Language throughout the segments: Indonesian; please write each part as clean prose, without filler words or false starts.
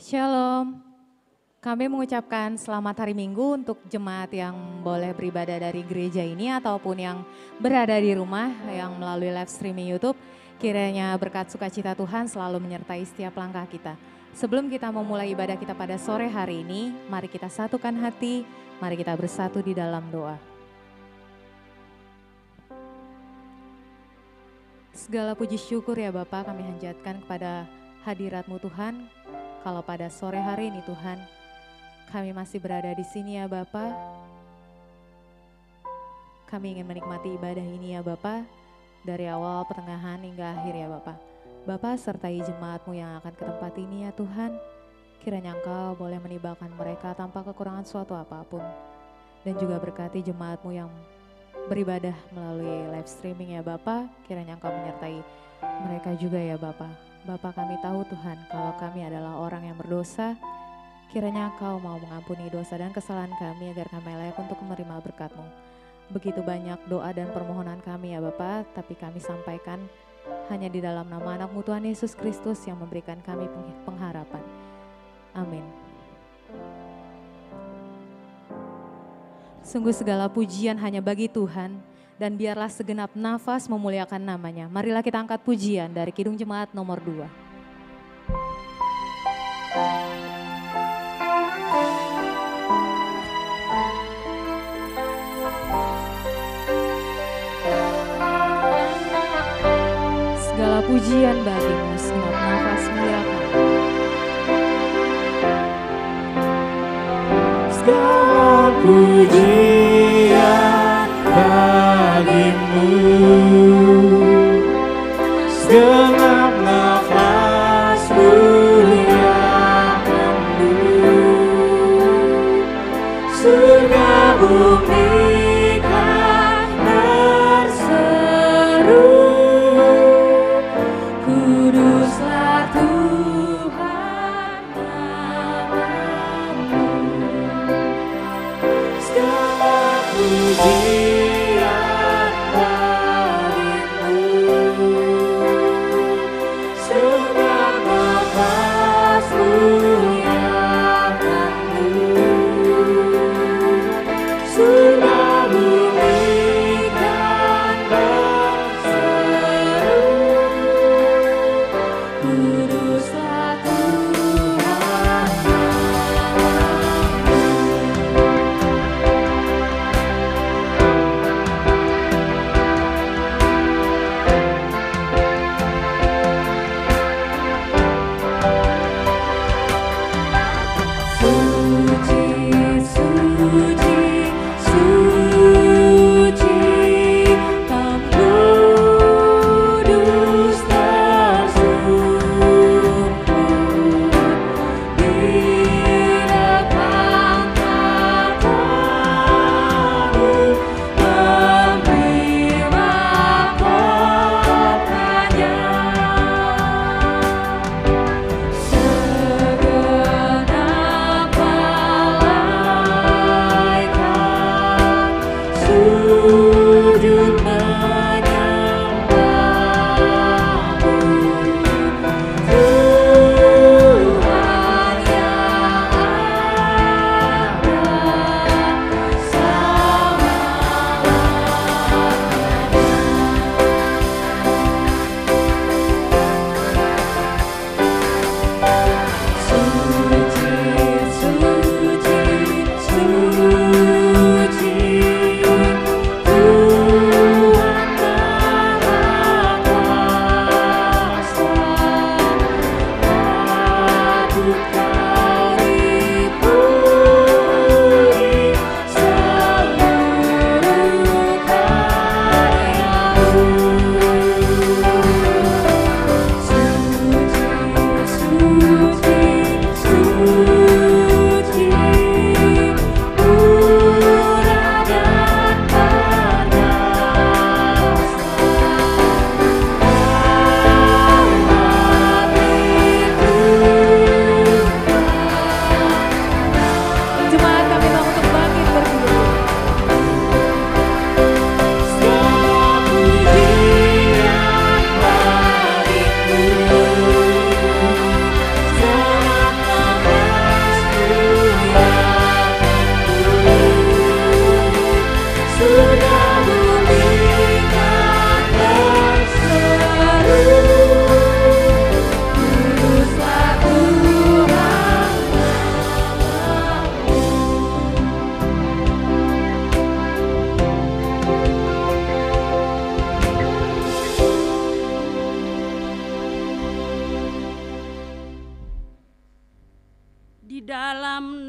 Shalom, kami mengucapkan selamat hari Minggu untuk jemaat yang boleh beribadah dari gereja ini ataupun yang berada di rumah yang melalui live streaming YouTube. Kiranya berkat sukacita Tuhan selalu menyertai setiap langkah kita. Sebelum kita memulai ibadah kita pada sore hari ini, mari kita satukan hati, mari kita bersatu di dalam doa. Segala puji syukur ya Bapa kami hanjatkan kepada hadirat-Mu Tuhan. Kalau pada sore hari ini Tuhan, kami masih berada di sini ya Bapa. Kami ingin menikmati ibadah ini ya Bapa, dari awal, pertengahan hingga akhir ya Bapa. Bapa sertai jemaat-Mu yang akan ke tempat ini ya Tuhan. Kiranya Engkau boleh menibakan mereka tanpa kekurangan suatu apapun. Dan juga berkati jemaat-Mu yang beribadah melalui live streaming ya Bapa. Kiranya Engkau menyertai mereka juga ya Bapa. Bapa kami tahu Tuhan kalau kami adalah orang yang berdosa, kiranya Engkau mau mengampuni dosa dan kesalahan kami agar kami layak untuk menerima berkat-Mu. Begitu banyak doa dan permohonan kami ya Bapa, tapi kami sampaikan hanya di dalam nama anak-Mu Tuhan Yesus Kristus yang memberikan kami pengharapan. Amin. Sungguh segala pujian hanya bagi Tuhan. Dan biarlah segenap nafas memuliakan namanya. Marilah kita angkat pujian dari Kidung Jemaat nomor 2. Segala pujian bagimu, segenap nafas muliakan. Segala pujian bagimu, segenap nafas muliakan-Mu. Surga bumi kan berseru, kuduslah Tuhan nama-Mu. Segala pujian bagimu, segenap nafas muliakan-Mu. Surga bumi kan berseru, kuduslah Tuhan nama-Mu.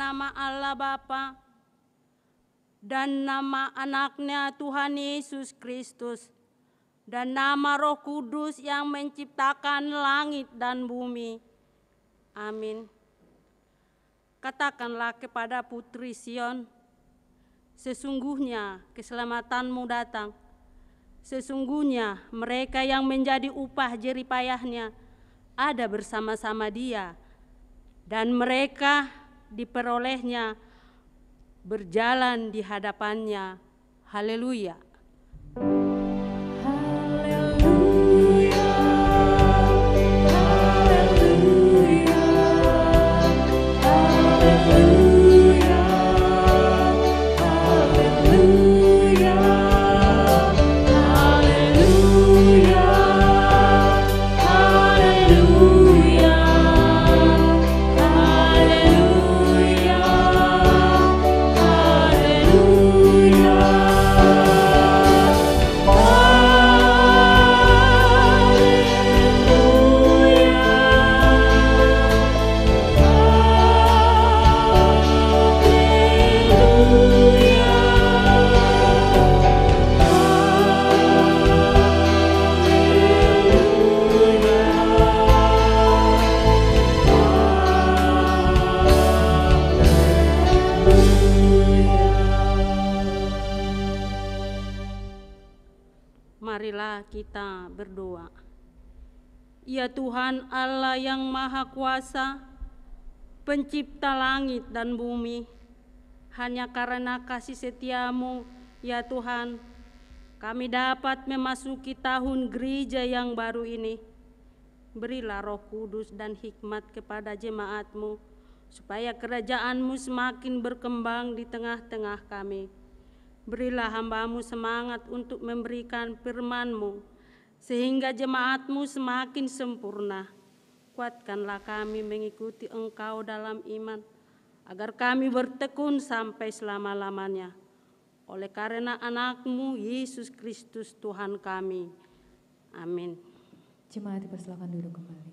nama Allah Bapa dan nama anaknya Tuhan Yesus Kristus dan nama Roh Kudus yang menciptakan langit dan bumi. Amin. Katakanlah kepada putri Sion, sesungguhnya keselamatanmu datang. Sesungguhnya mereka yang menjadi upah jerih payahnya ada bersama-sama dia, dan mereka diperolehnya berjalan di hadapannya. Haleluya. Marilah kita berdoa. Ya Tuhan Allah yang Maha Kuasa, pencipta langit dan bumi, hanya karena kasih setiamu, ya Tuhan, kami dapat memasuki tahun gereja yang baru ini. Berilah Roh Kudus dan hikmat kepada jemaat-Mu, supaya kerajaan-Mu semakin berkembang di tengah-tengah kami. Berilah hamba-Mu semangat untuk memberikan firman-Mu, sehingga jemaat-Mu semakin sempurna. Kuatkanlah kami mengikuti Engkau dalam iman, agar kami bertekun sampai selama-lamanya. Oleh karena anak-Mu, Yesus Kristus Tuhan kami. Amin. Jemaat dipersilakan duduk kembali.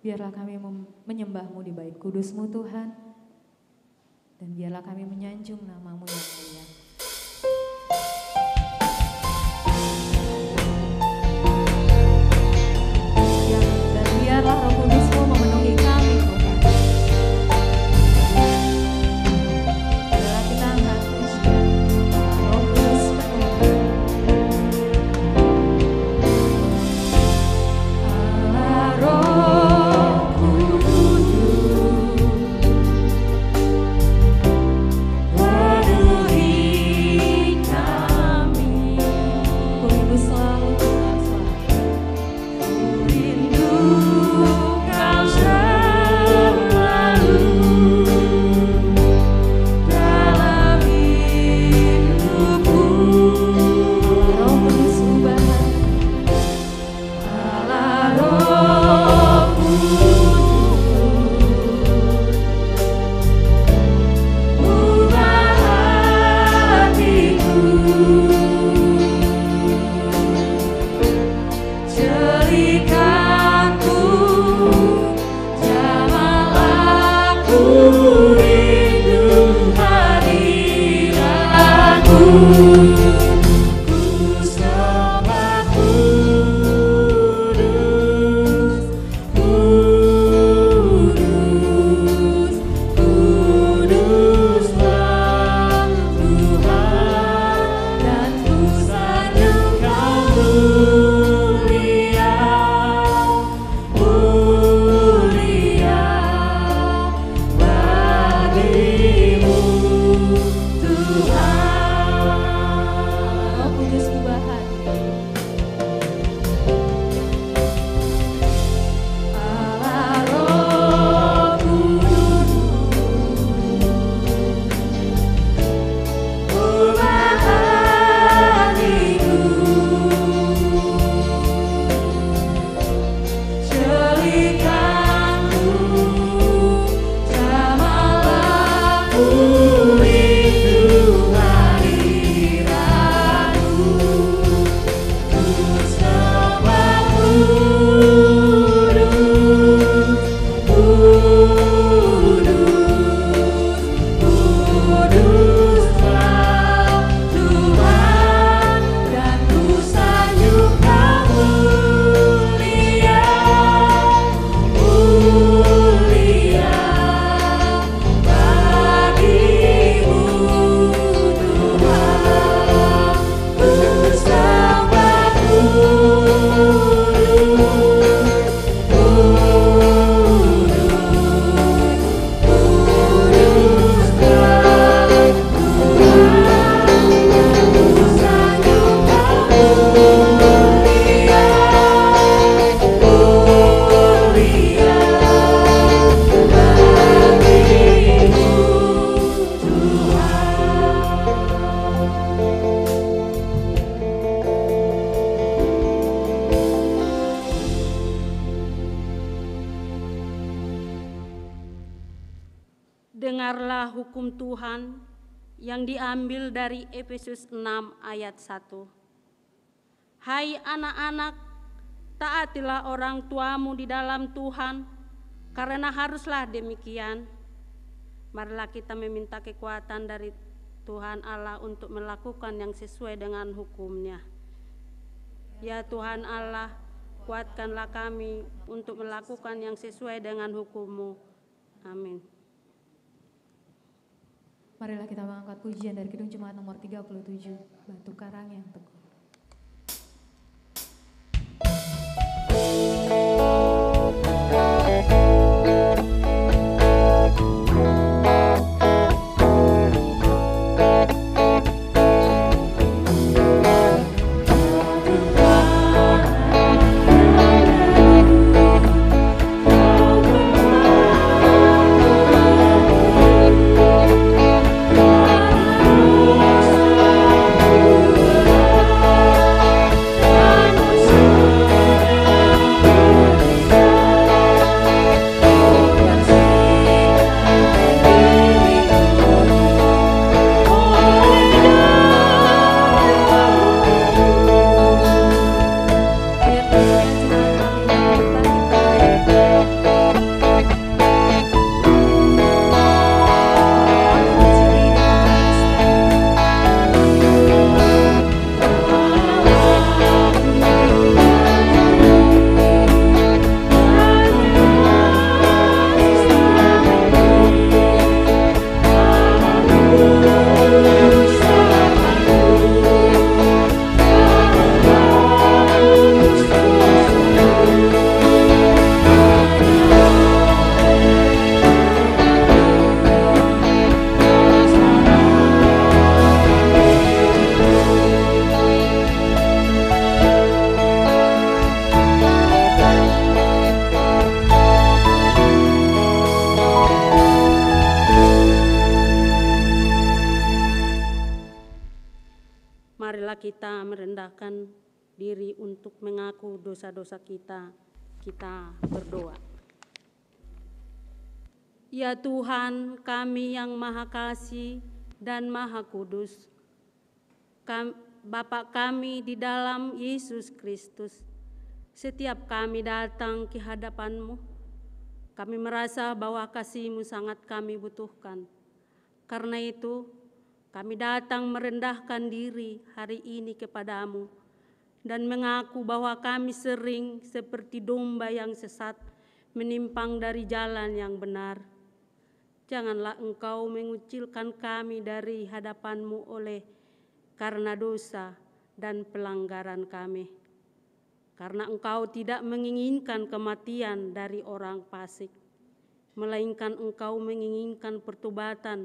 Biarlah kami menyembah-Mu di bait kudus-Mu Tuhan, dan biarlah kami menyanjung nama-Mu yang mulia. Dan biarlah Roh Kudus-Mu memenuhi kami Tuhan. Biarlah kita angkat pujian, Roh Kudus penuhi. Allah Roh Kudus, penuhi kami. Ku rindu selalu Tuhan, selalu. Ku rindu Kau selalu dalam hidupku. Roh Kudus ubah hati. Allah Roh Kudus, ubah hatiku. Jadikanku jamal aku rindu hadiratmu. Ku sembah kudus, kudus, kuduslah Tuhan, dan ku sanjung Kau mulia, mulia bagimu Tuhan. Dengarlah hukum Tuhan yang diambil dari Efesus 6 ayat 1. Hai anak-anak, taatilah orang tuamu di dalam Tuhan, karena haruslah demikian. Marilah kita meminta kekuatan dari Tuhan Allah untuk melakukan yang sesuai dengan hukum-Nya. Ya Tuhan Allah, kuatkanlah kami untuk melakukan yang sesuai dengan hukum-Mu. Amin. Marilah kita mengangkat pujian dari Kidung Jemaat nomor 37, Batu Karang yang Teguh. Marilah kita merendahkan diri untuk mengaku dosa-dosa kita. Kita berdoa. Ya Tuhan kami yang Maha Kasih dan Maha Kudus, Bapa kami di dalam Yesus Kristus, setiap kami datang ke hadapan-Mu, kami merasa bahwa kasih-Mu sangat kami butuhkan. Karena itu, kami datang merendahkan diri hari ini kepada-Mu dan mengaku bahwa kami sering seperti domba yang sesat menyimpang dari jalan yang benar. Janganlah Engkau mengucilkan kami dari hadapan-Mu oleh karena dosa dan pelanggaran kami. Karena Engkau tidak menginginkan kematian dari orang fasik, melainkan Engkau menginginkan pertobatan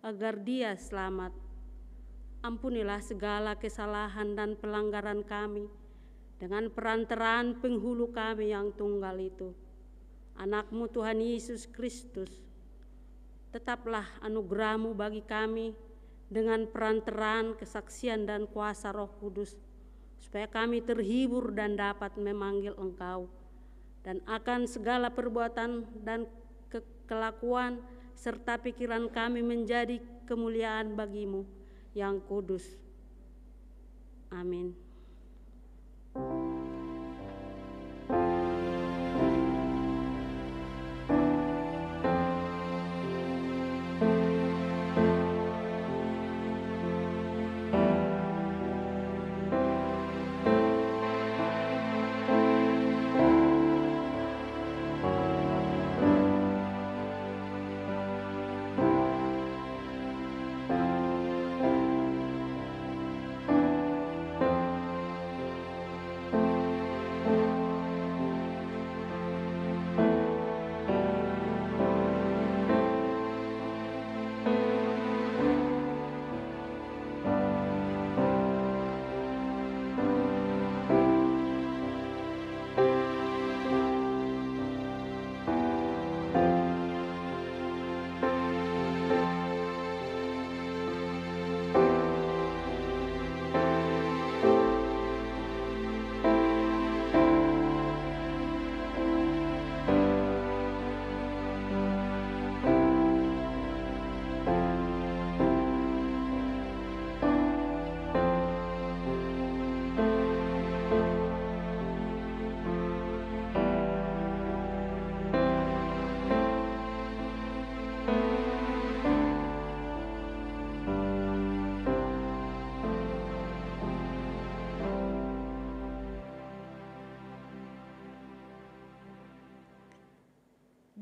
agar dia selamat. Ampunilah segala kesalahan dan pelanggaran kami dengan perantaraan penghulu kami yang tunggal itu, Anak-Mu Tuhan Yesus Kristus. Tetaplah anugerah-Mu bagi kami dengan perantaraan kesaksian dan kuasa Roh Kudus, supaya kami terhibur dan dapat memanggil Engkau, dan akan segala perbuatan dan kelakuan serta pikiran kami menjadi kemuliaan bagi-Mu yang kudus. Amin.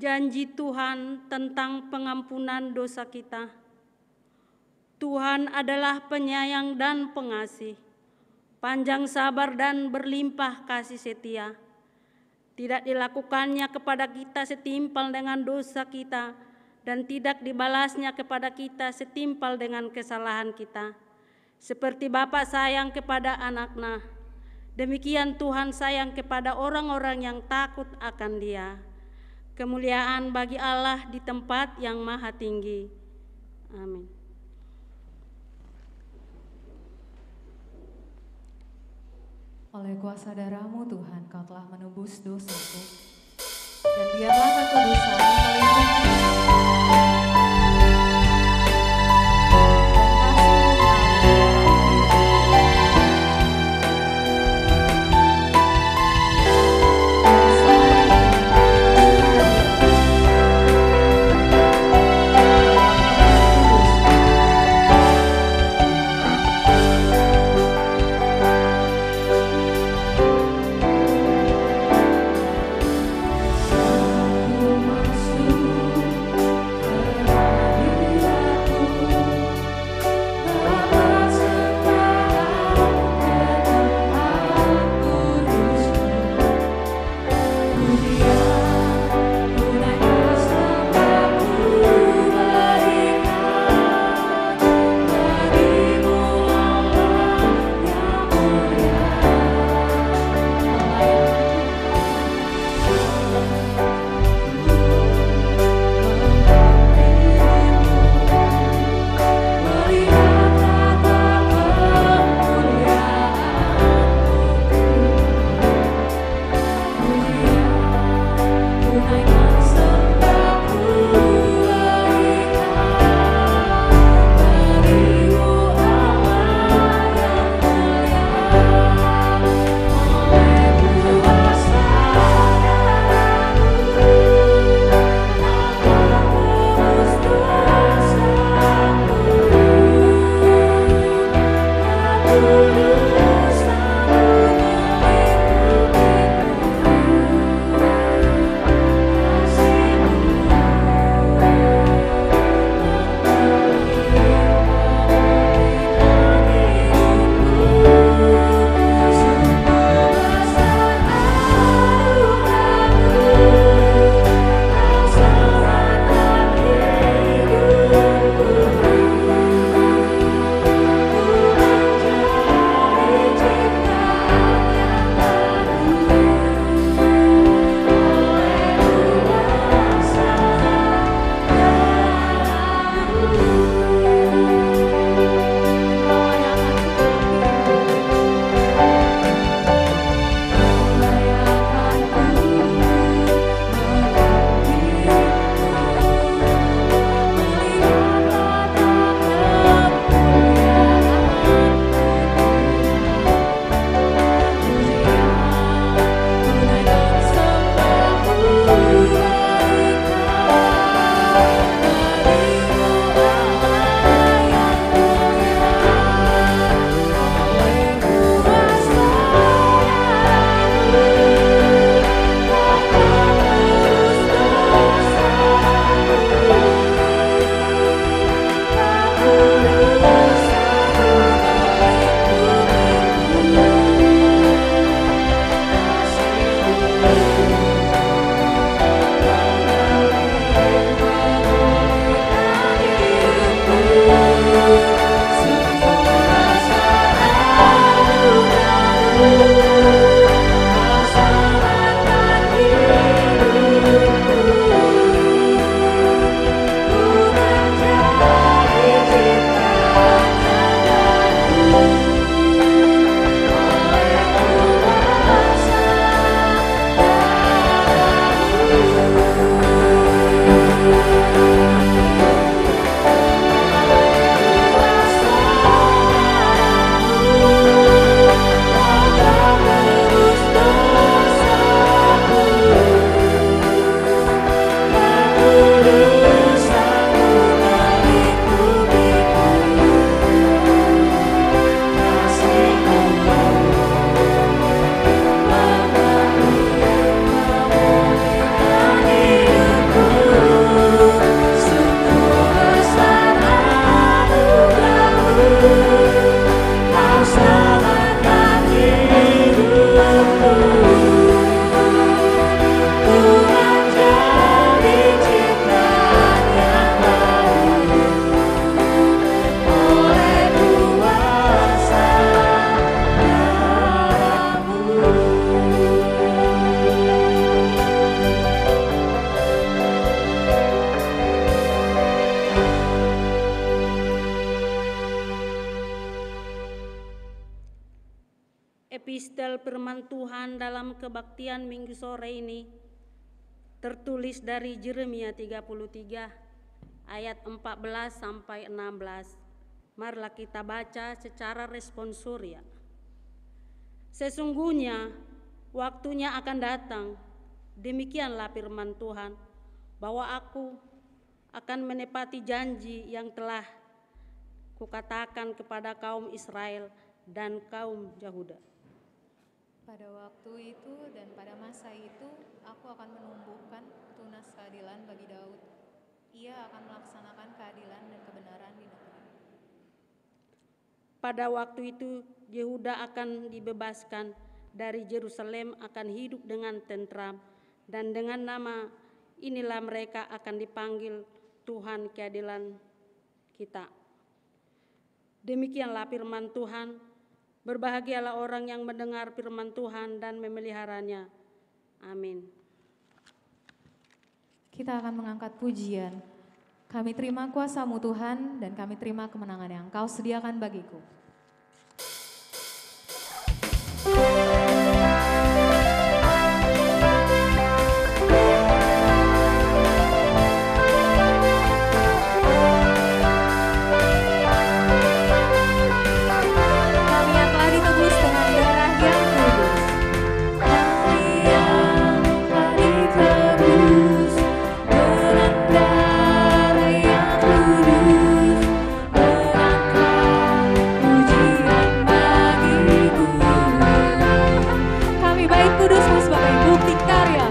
janji Tuhan tentang pengampunan dosa kita. Tuhan adalah penyayang dan pengasih, panjang sabar dan berlimpah kasih setia. Tidak dilakukannya kepada kita setimpal dengan dosa kita, dan tidak dibalasnya kepada kita setimpal dengan kesalahan kita. Seperti Bapa sayang kepada anaknya, demikian Tuhan sayang kepada orang-orang yang takut akan Dia. Kemuliaan bagi Allah di tempat yang maha tinggi. Amin. Oleh kuasa darah-Mu Tuhan, Kau telah menebus dosaku, dan biarlah kekudusan Ku menjadi cinta Epistel firman Tuhan dalam kebaktian minggu sore ini tertulis dari Yeremia 33 ayat 14 sampai 16. Marilah kita baca secara responsorial. Sesungguhnya waktunya akan datang, demikianlah firman Tuhan, bahwa aku akan menepati janji yang telah kukatakan kepada kaum Israel dan kaum Yahuda. Pada waktu itu dan pada masa itu, aku akan menumbuhkan tunas keadilan bagi Daud. Ia akan melaksanakan keadilan dan kebenaran di negeri. Pada waktu itu, Yehuda akan dibebaskan, dari Yerusalem akan hidup dengan tentram, dan dengan nama inilah mereka akan dipanggil Tuhan keadilan kita. Demikianlah firman Tuhan. Berbahagialah orang yang mendengar firman Tuhan dan memeliharanya. Amin. Kita akan mengangkat pujian. Kami terima kuasa-Mu Tuhan, dan kami terima kemenangan yang Engkau sediakan bagiku. Sebagai bukti karya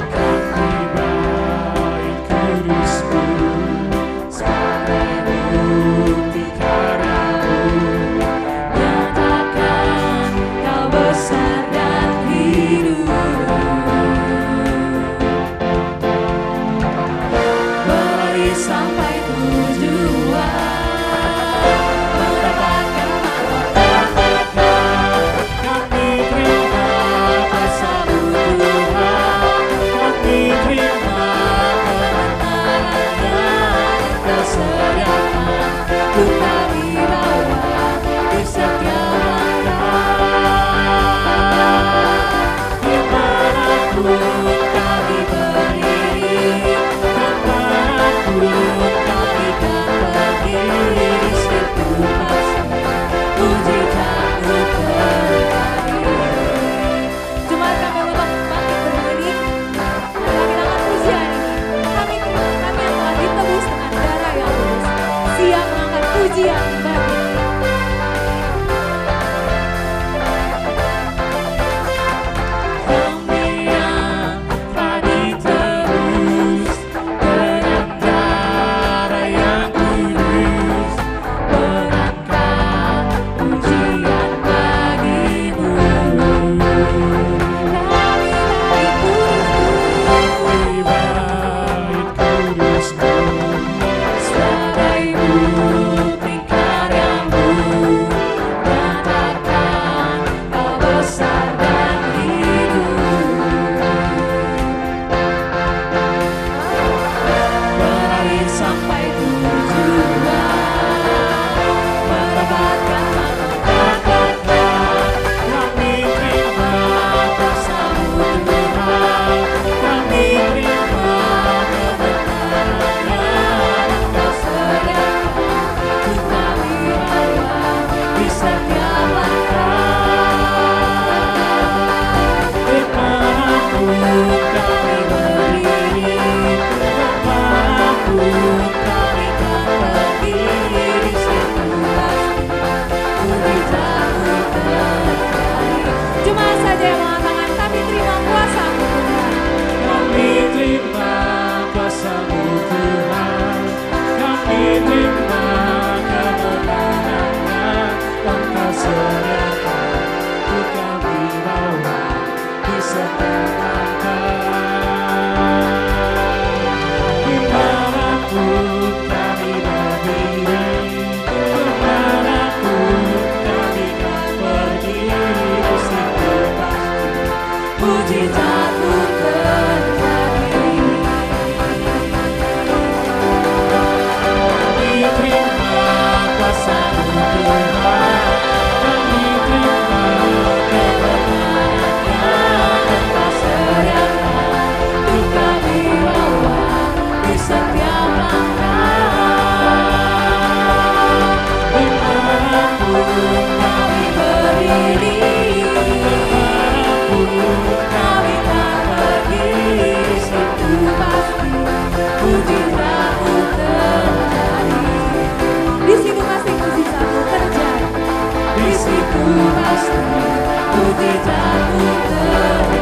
mujizatmu terjadi.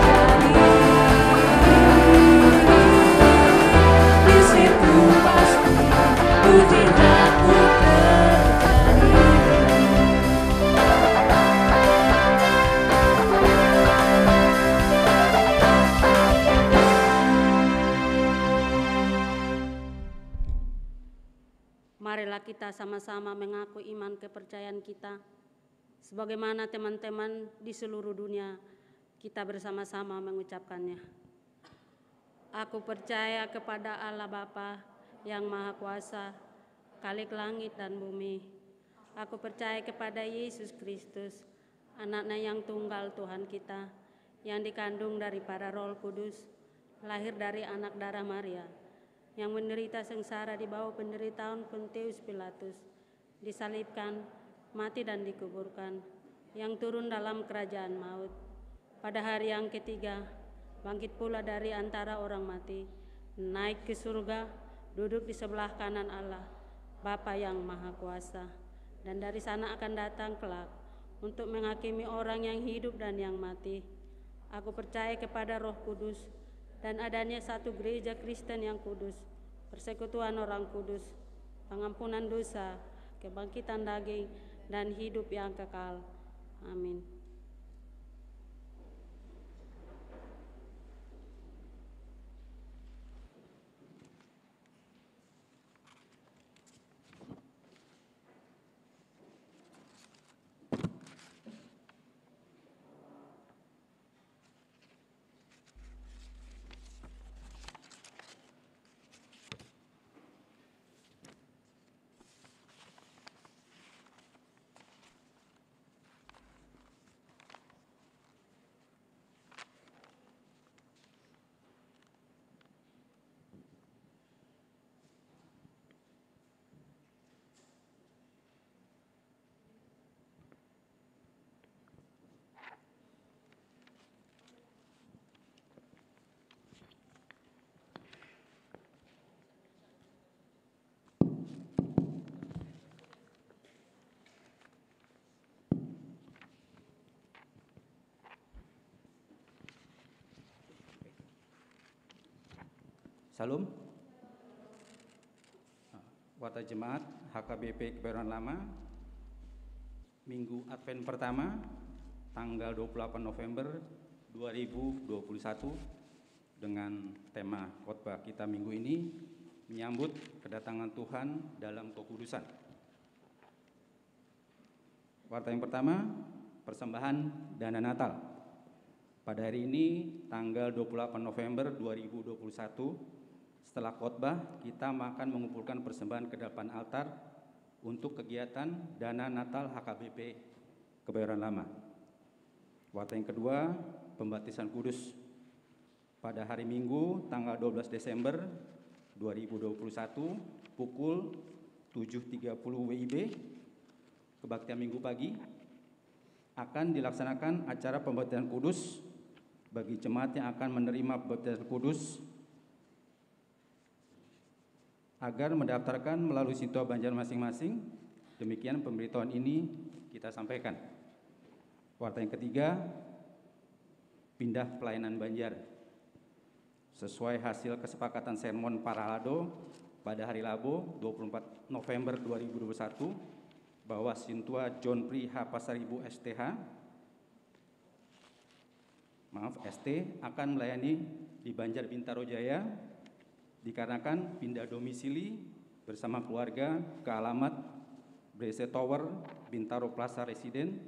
Di situ pasti mujizatmu terjadi. Marilah kita sama-sama mengaku iman kepercayaan kita. Sebagaimana teman-teman di seluruh dunia, kita bersama-sama mengucapkannya. Aku percaya kepada Allah Bapa yang Maha Kuasa, Khalik langit dan bumi. Aku percaya kepada Yesus Kristus, Anak-Nya yang tunggal Tuhan kita, yang dikandung daripada Roh Kudus, lahir dari anak darah Maria, yang menderita sengsara di bawah penderitaan Pontius Pilatus, disalibkan, mati dan dikuburkan, yang turun dalam kerajaan maut. Pada hari yang ketiga, bangkit pula dari antara orang mati, naik ke surga, duduk di sebelah kanan Allah, Bapa yang Maha Kuasa, dan dari sana akan datang kelak untuk menghakimi orang yang hidup dan yang mati. Aku percaya kepada Roh Kudus, dan adanya satu gereja Kristen yang kudus, persekutuan orang kudus, pengampunan dosa, kebangkitan daging, dan hidup yang kekal. Amin. Salam. Warta Jemaat HKBP Kebayoran Lama, Minggu Advent pertama, tanggal 28 November 2021, dengan tema khotbah kita minggu ini, menyambut kedatangan Tuhan dalam kekudusan. Warta yang pertama, persembahan dana Natal. Pada hari ini, tanggal 28 November 2021, setelah khotbah, kita akan mengumpulkan persembahan ke depan altar untuk kegiatan dana Natal HKBP Kebayoran Lama. Warta yang kedua, pembaptisan kudus. Pada hari Minggu, tanggal 12 Desember 2021, pukul 7.30 WIB, kebaktian Minggu pagi, akan dilaksanakan acara pembaptisan kudus bagi jemaat yang akan menerima pembaptisan kudus agar mendaftarkan melalui Sintua Banjar masing-masing. Demikian pemberitahuan ini kita sampaikan. Warta yang ketiga, pindah pelayanan Banjar. Sesuai hasil kesepakatan sermon Paralado pada hari Rabu 24 November 2021, bahwa Sintua John Pri H. Pasaribu ST akan melayani di Banjar Bintaro Jaya, dikarenakan pindah domisili bersama keluarga ke alamat Brese Tower, Bintaro Plaza Residen,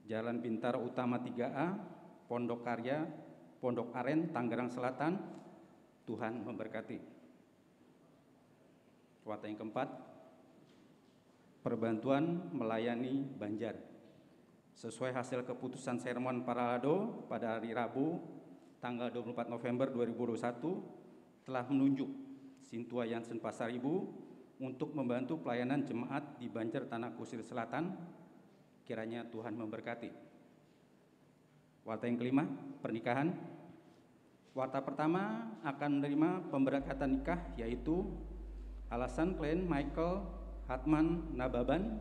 Jalan Bintaro Utama 3A, Pondok Karya, Pondok Aren, Tangerang Selatan. Tuhan memberkati. Warta yang keempat, perbantuan melayani Banjar. Sesuai hasil keputusan sermon Paralado pada hari Rabu tanggal 24 November 2021, telah menunjuk Sintua Yansen Pasaribu untuk membantu pelayanan jemaat di Banjar Tanah Kusir Selatan. Kiranya Tuhan memberkati. Warta yang kelima, pernikahan. Warta pertama akan menerima pemberangkatan nikah, yaitu Alasan Klein Michael Hatman Nababan,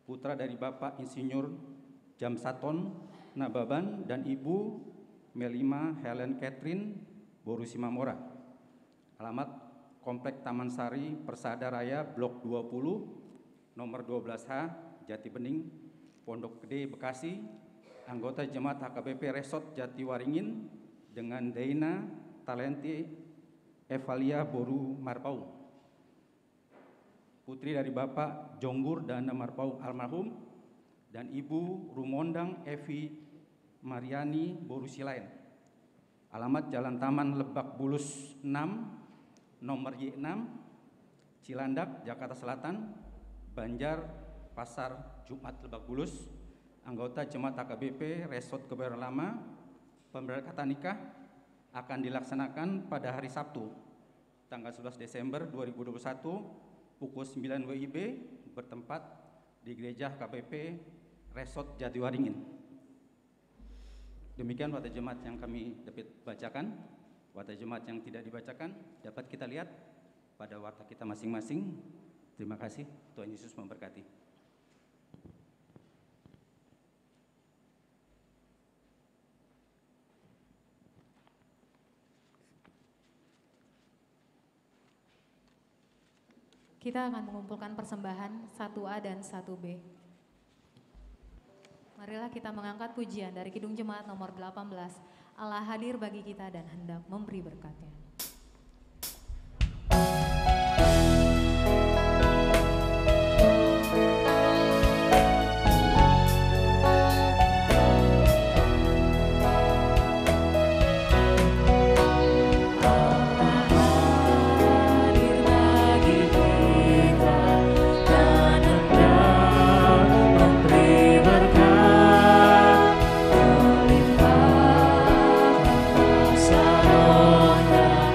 putra dari Bapak Insinyur Jamsaton Nababan dan Ibu Melima Helen Catherine Borusimamora. Alamat Komplek Taman Sari Persada Raya Blok 20 nomor 12H Jati Bening, Pondok Gede, Bekasi. Anggota Jemaat HKBP Resort Jatiwaringin dengan Deina Talenti Evalia Boru Marpau. Putri dari Bapak Jonggur Dana Marpau almarhum dan Ibu Rumondang Evi Mariani Borusilain. Alamat Jalan Taman Lebak Bulus 6, nomor Y6, Cilandak, Jakarta Selatan, Banjar, Pasar, Jumat, Lebak Bulus. Anggota Jemaat HKBP Resort Kebayoran Lama. Pemberangkatan nikah akan dilaksanakan pada hari Sabtu, tanggal 11 Desember 2021, pukul 9 WIB, bertempat di Gereja HKBP Resort Jatiwaringin. Demikian warta jemaat yang kami dapat bacakan. Warta jemaat yang tidak dibacakan dapat kita lihat pada warta kita masing-masing. Terima kasih, Tuhan Yesus memberkati. Kita akan mengumpulkan persembahan 1A dan 1B. Marilah kita mengangkat pujian dari Kidung Jemaat nomor 18. Allah hadir bagi kita dan hendak memberi berkat-Nya. Melimpahkan kuasa Roh-Nya.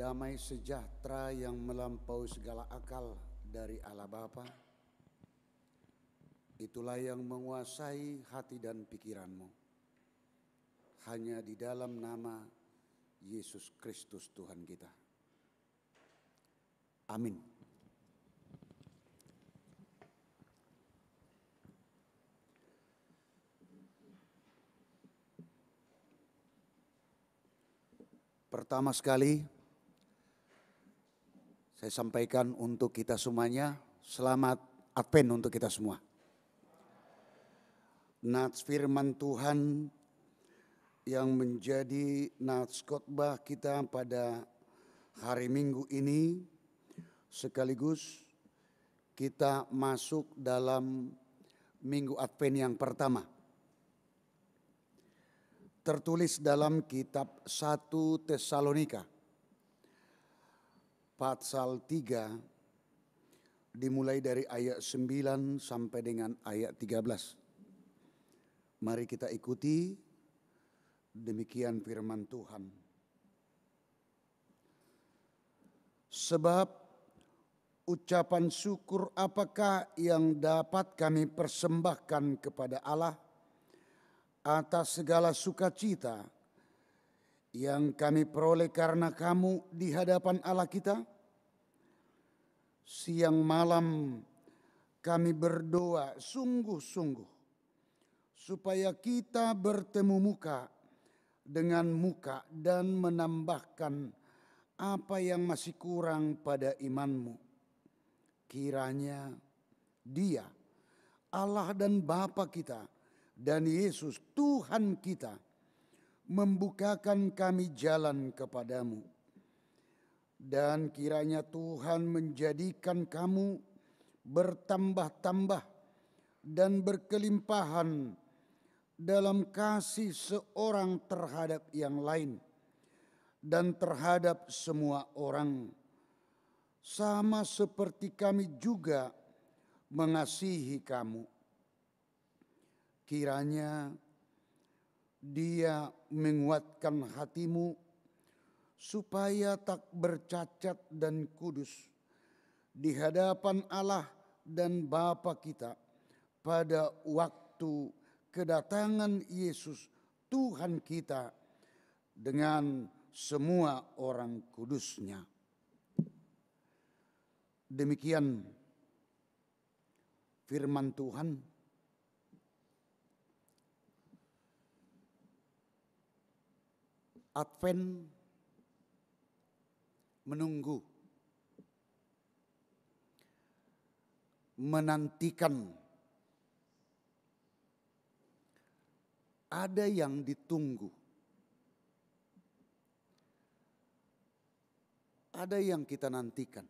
Damai sejahtera yang melampaui segala akal dari Allah Bapa, itulah yang menguasai hati dan pikiranmu. Hanya di dalam nama Yesus Kristus Tuhan kita. Amin. Pertama sekali, saya sampaikan untuk kita semuanya, selamat Advent untuk kita semua. Nats firman Tuhan yang menjadi nats khotbah kita pada hari Minggu ini, sekaligus kita masuk dalam Minggu Advent yang pertama. Tertulis dalam kitab 1 Tesalonika pasal 3 dimulai dari ayat 9 sampai dengan ayat 13. Mari kita ikuti, demikian firman Tuhan. Sebab ucapan syukur apakah yang dapat kami persembahkan kepada Allah atas segala sukacita yang kami peroleh karena kamu di hadapan Allah kita? Siang malam kami berdoa sungguh-sungguh supaya kita bertemu muka dengan muka dan menambahkan apa yang masih kurang pada imanmu. Kiranya Dia, Allah dan Bapa kita, dan Yesus Tuhan kita membukakan kami jalan kepadamu. Dan kiranya Tuhan menjadikan kamu bertambah-tambah dan berkelimpahan dalam kasih seorang terhadap yang lain dan terhadap semua orang, sama seperti kami juga mengasihi kamu. Kiranya Dia menguatkan hatimu supaya tak bercacat dan kudus di hadapan Allah dan Bapa kita pada waktu kedatangan Yesus Tuhan kita dengan semua orang kudusnya. Demikian firman Tuhan. Advent menunggu, menantikan. Ada yang ditunggu, ada yang kita nantikan.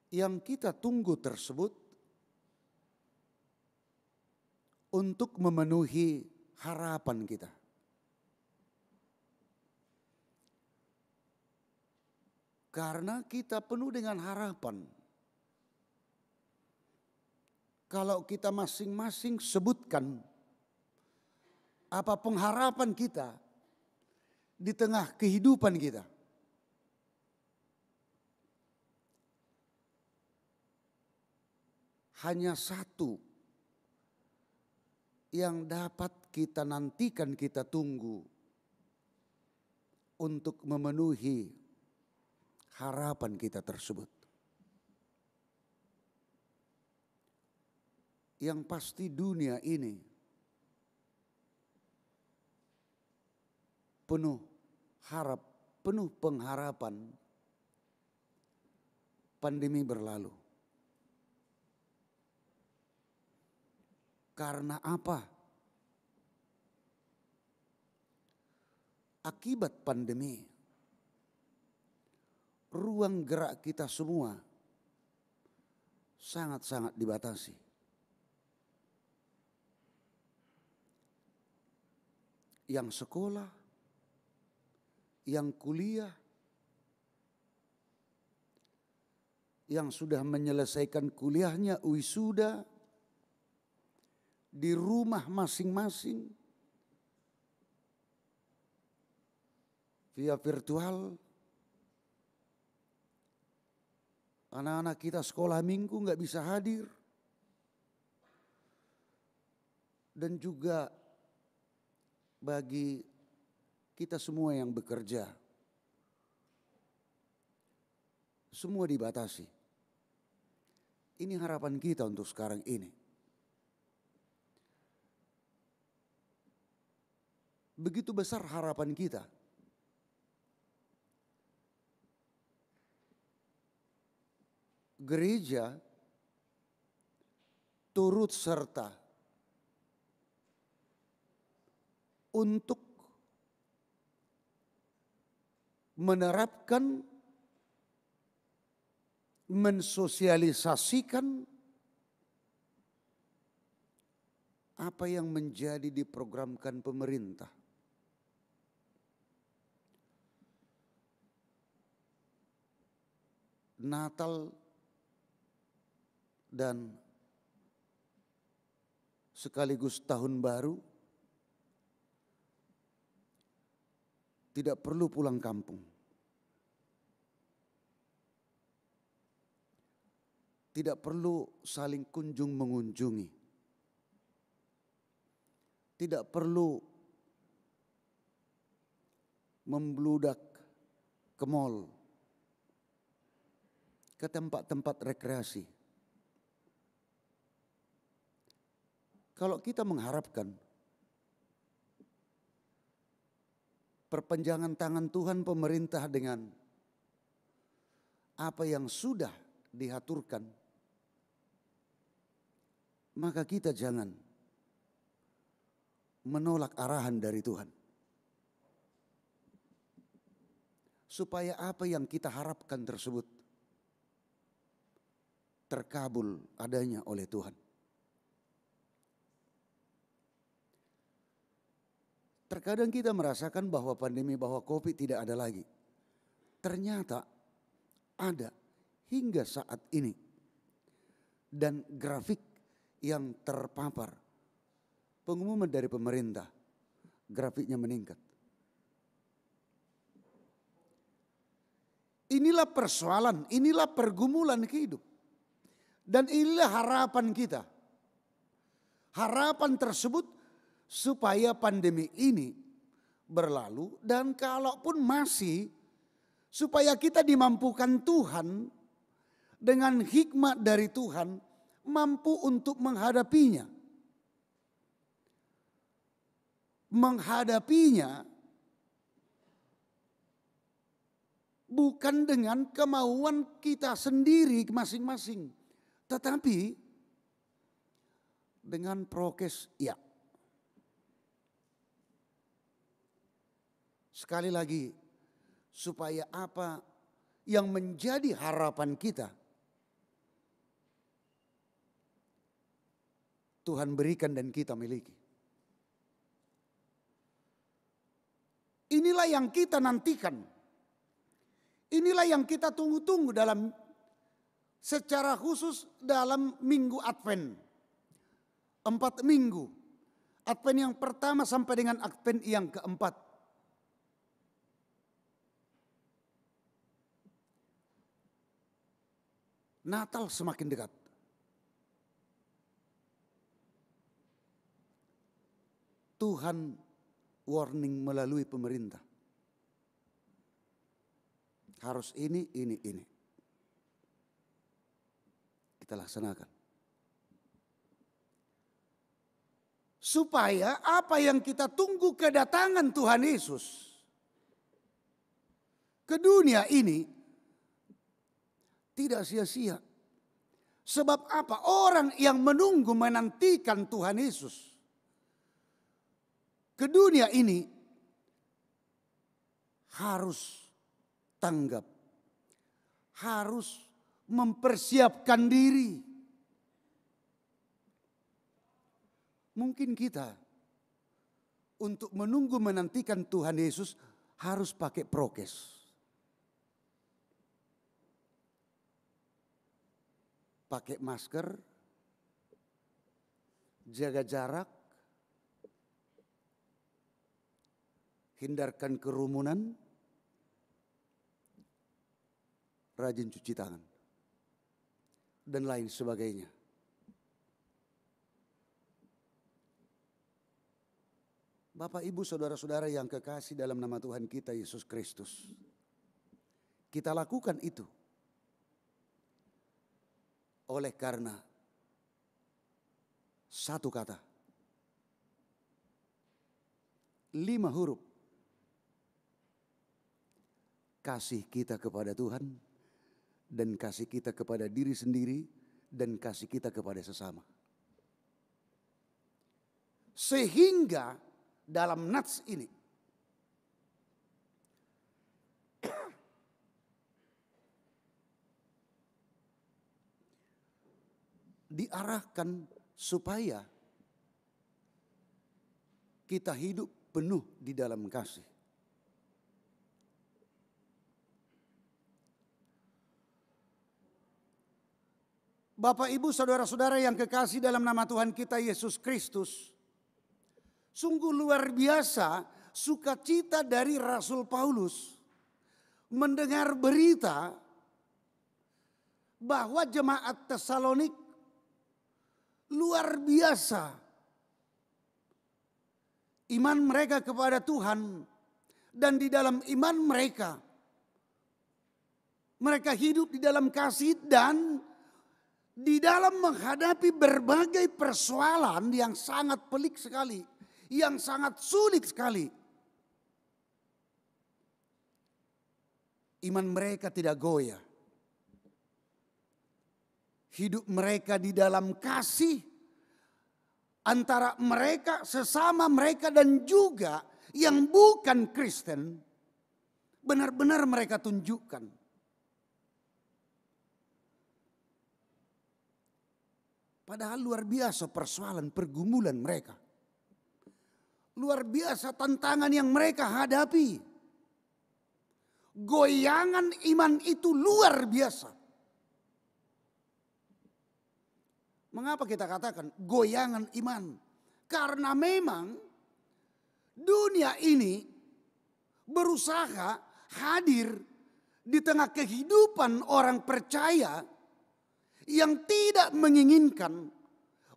Yang kita tunggu tersebut untuk memenuhi harapan kita. Karena kita penuh dengan harapan. Kalau kita masing-masing sebutkan apa pengharapan kita di tengah kehidupan kita. Hanya satu yang dapat kita nantikan, kita tunggu untuk memenuhi harapan kita tersebut. Yang pasti dunia ini penuh pengharapan pandemi berlalu. Karena apa? Akibat pandemi, ruang gerak kita semua sangat-sangat dibatasi. Yang sekolah, yang kuliah, yang sudah menyelesaikan kuliahnya, wisuda, di rumah masing-masing, via virtual. Anak-anak kita sekolah minggu nggak bisa hadir. Dan juga bagi kita semua yang bekerja, semua dibatasi. Ini harapan kita untuk sekarang ini. Begitu besar harapan kita. Gereja turut serta untuk menerapkan, mensosialisasikan apa yang menjadi diprogramkan pemerintah. Natal dan sekaligus tahun baru tidak perlu pulang kampung. Tidak perlu saling kunjung mengunjungi. Tidak perlu membludak ke mal, ke tempat-tempat rekreasi. Kalau kita mengharapkan perpanjangan tangan Tuhan pemerintah dengan apa yang sudah diaturkan, maka kita jangan menolak arahan dari Tuhan. Supaya apa yang kita harapkan tersebut terkabul adanya oleh Tuhan. Terkadang kita merasakan bahwa pandemi, bahwa COVID tidak ada lagi. Ternyata ada hingga saat ini. Dan grafik yang terpapar, pengumuman dari pemerintah, grafiknya meningkat. Inilah persoalan, inilah pergumulan hidup. Dan inilah harapan kita. Harapan tersebut supaya pandemi ini berlalu, dan kalaupun masih, supaya kita dimampukan Tuhan dengan hikmat dari Tuhan, mampu untuk menghadapinya. Menghadapinya bukan dengan kemauan kita sendiri masing-masing, tetapi dengan prokes, ya. Sekali lagi, supaya apa yang menjadi harapan kita, Tuhan berikan dan kita miliki. Inilah yang kita nantikan. Inilah yang kita tunggu-tunggu dalam, secara khusus dalam minggu Advent. 4 minggu. Advent yang pertama sampai dengan Advent yang keempat. Natal semakin dekat. Tuhan warning melalui pemerintah. Harus ini. Kita laksanakan. Supaya apa yang kita tunggu kedatangan Tuhan Yesus ke dunia ini tidak sia-sia. Sebab apa? Orang yang menunggu menantikan Tuhan Yesus ke dunia ini harus tanggap. Harus mempersiapkan diri. Mungkin kita untuk menunggu menantikan Tuhan Yesus harus pakai prokes. Pakai masker, jaga jarak, hindarkan kerumunan, rajin cuci tangan, dan lain sebagainya. Bapak, Ibu, saudara-saudara yang kekasih dalam nama Tuhan kita Yesus Kristus, kita lakukan itu oleh karena satu kata, 5 huruf, kasih kita kepada Tuhan, dan kasih kita kepada diri sendiri, dan kasih kita kepada sesama. Sehingga dalam nats ini diarahkan supaya kita hidup penuh di dalam kasih. Bapak, Ibu, saudara-saudara yang kekasih dalam nama Tuhan kita Yesus Kristus, sungguh luar biasa sukacita dari Rasul Paulus mendengar berita bahwa jemaat Tesalonik luar biasa iman mereka kepada Tuhan, dan di dalam iman mereka hidup di dalam kasih, dan di dalam menghadapi berbagai persoalan yang sangat pelik sekali, yang sangat sulit sekali, iman mereka tidak goyah. Hidup mereka di dalam kasih antara mereka, sesama mereka, dan juga yang bukan Kristen, benar-benar mereka tunjukkan. Padahal luar biasa persoalan, pergumulan mereka. Luar biasa tantangan yang mereka hadapi. Goyangan iman itu luar biasa. Mengapa kita katakan goyangan iman? Karena memang dunia ini berusaha hadir di tengah kehidupan orang percaya yang tidak menginginkan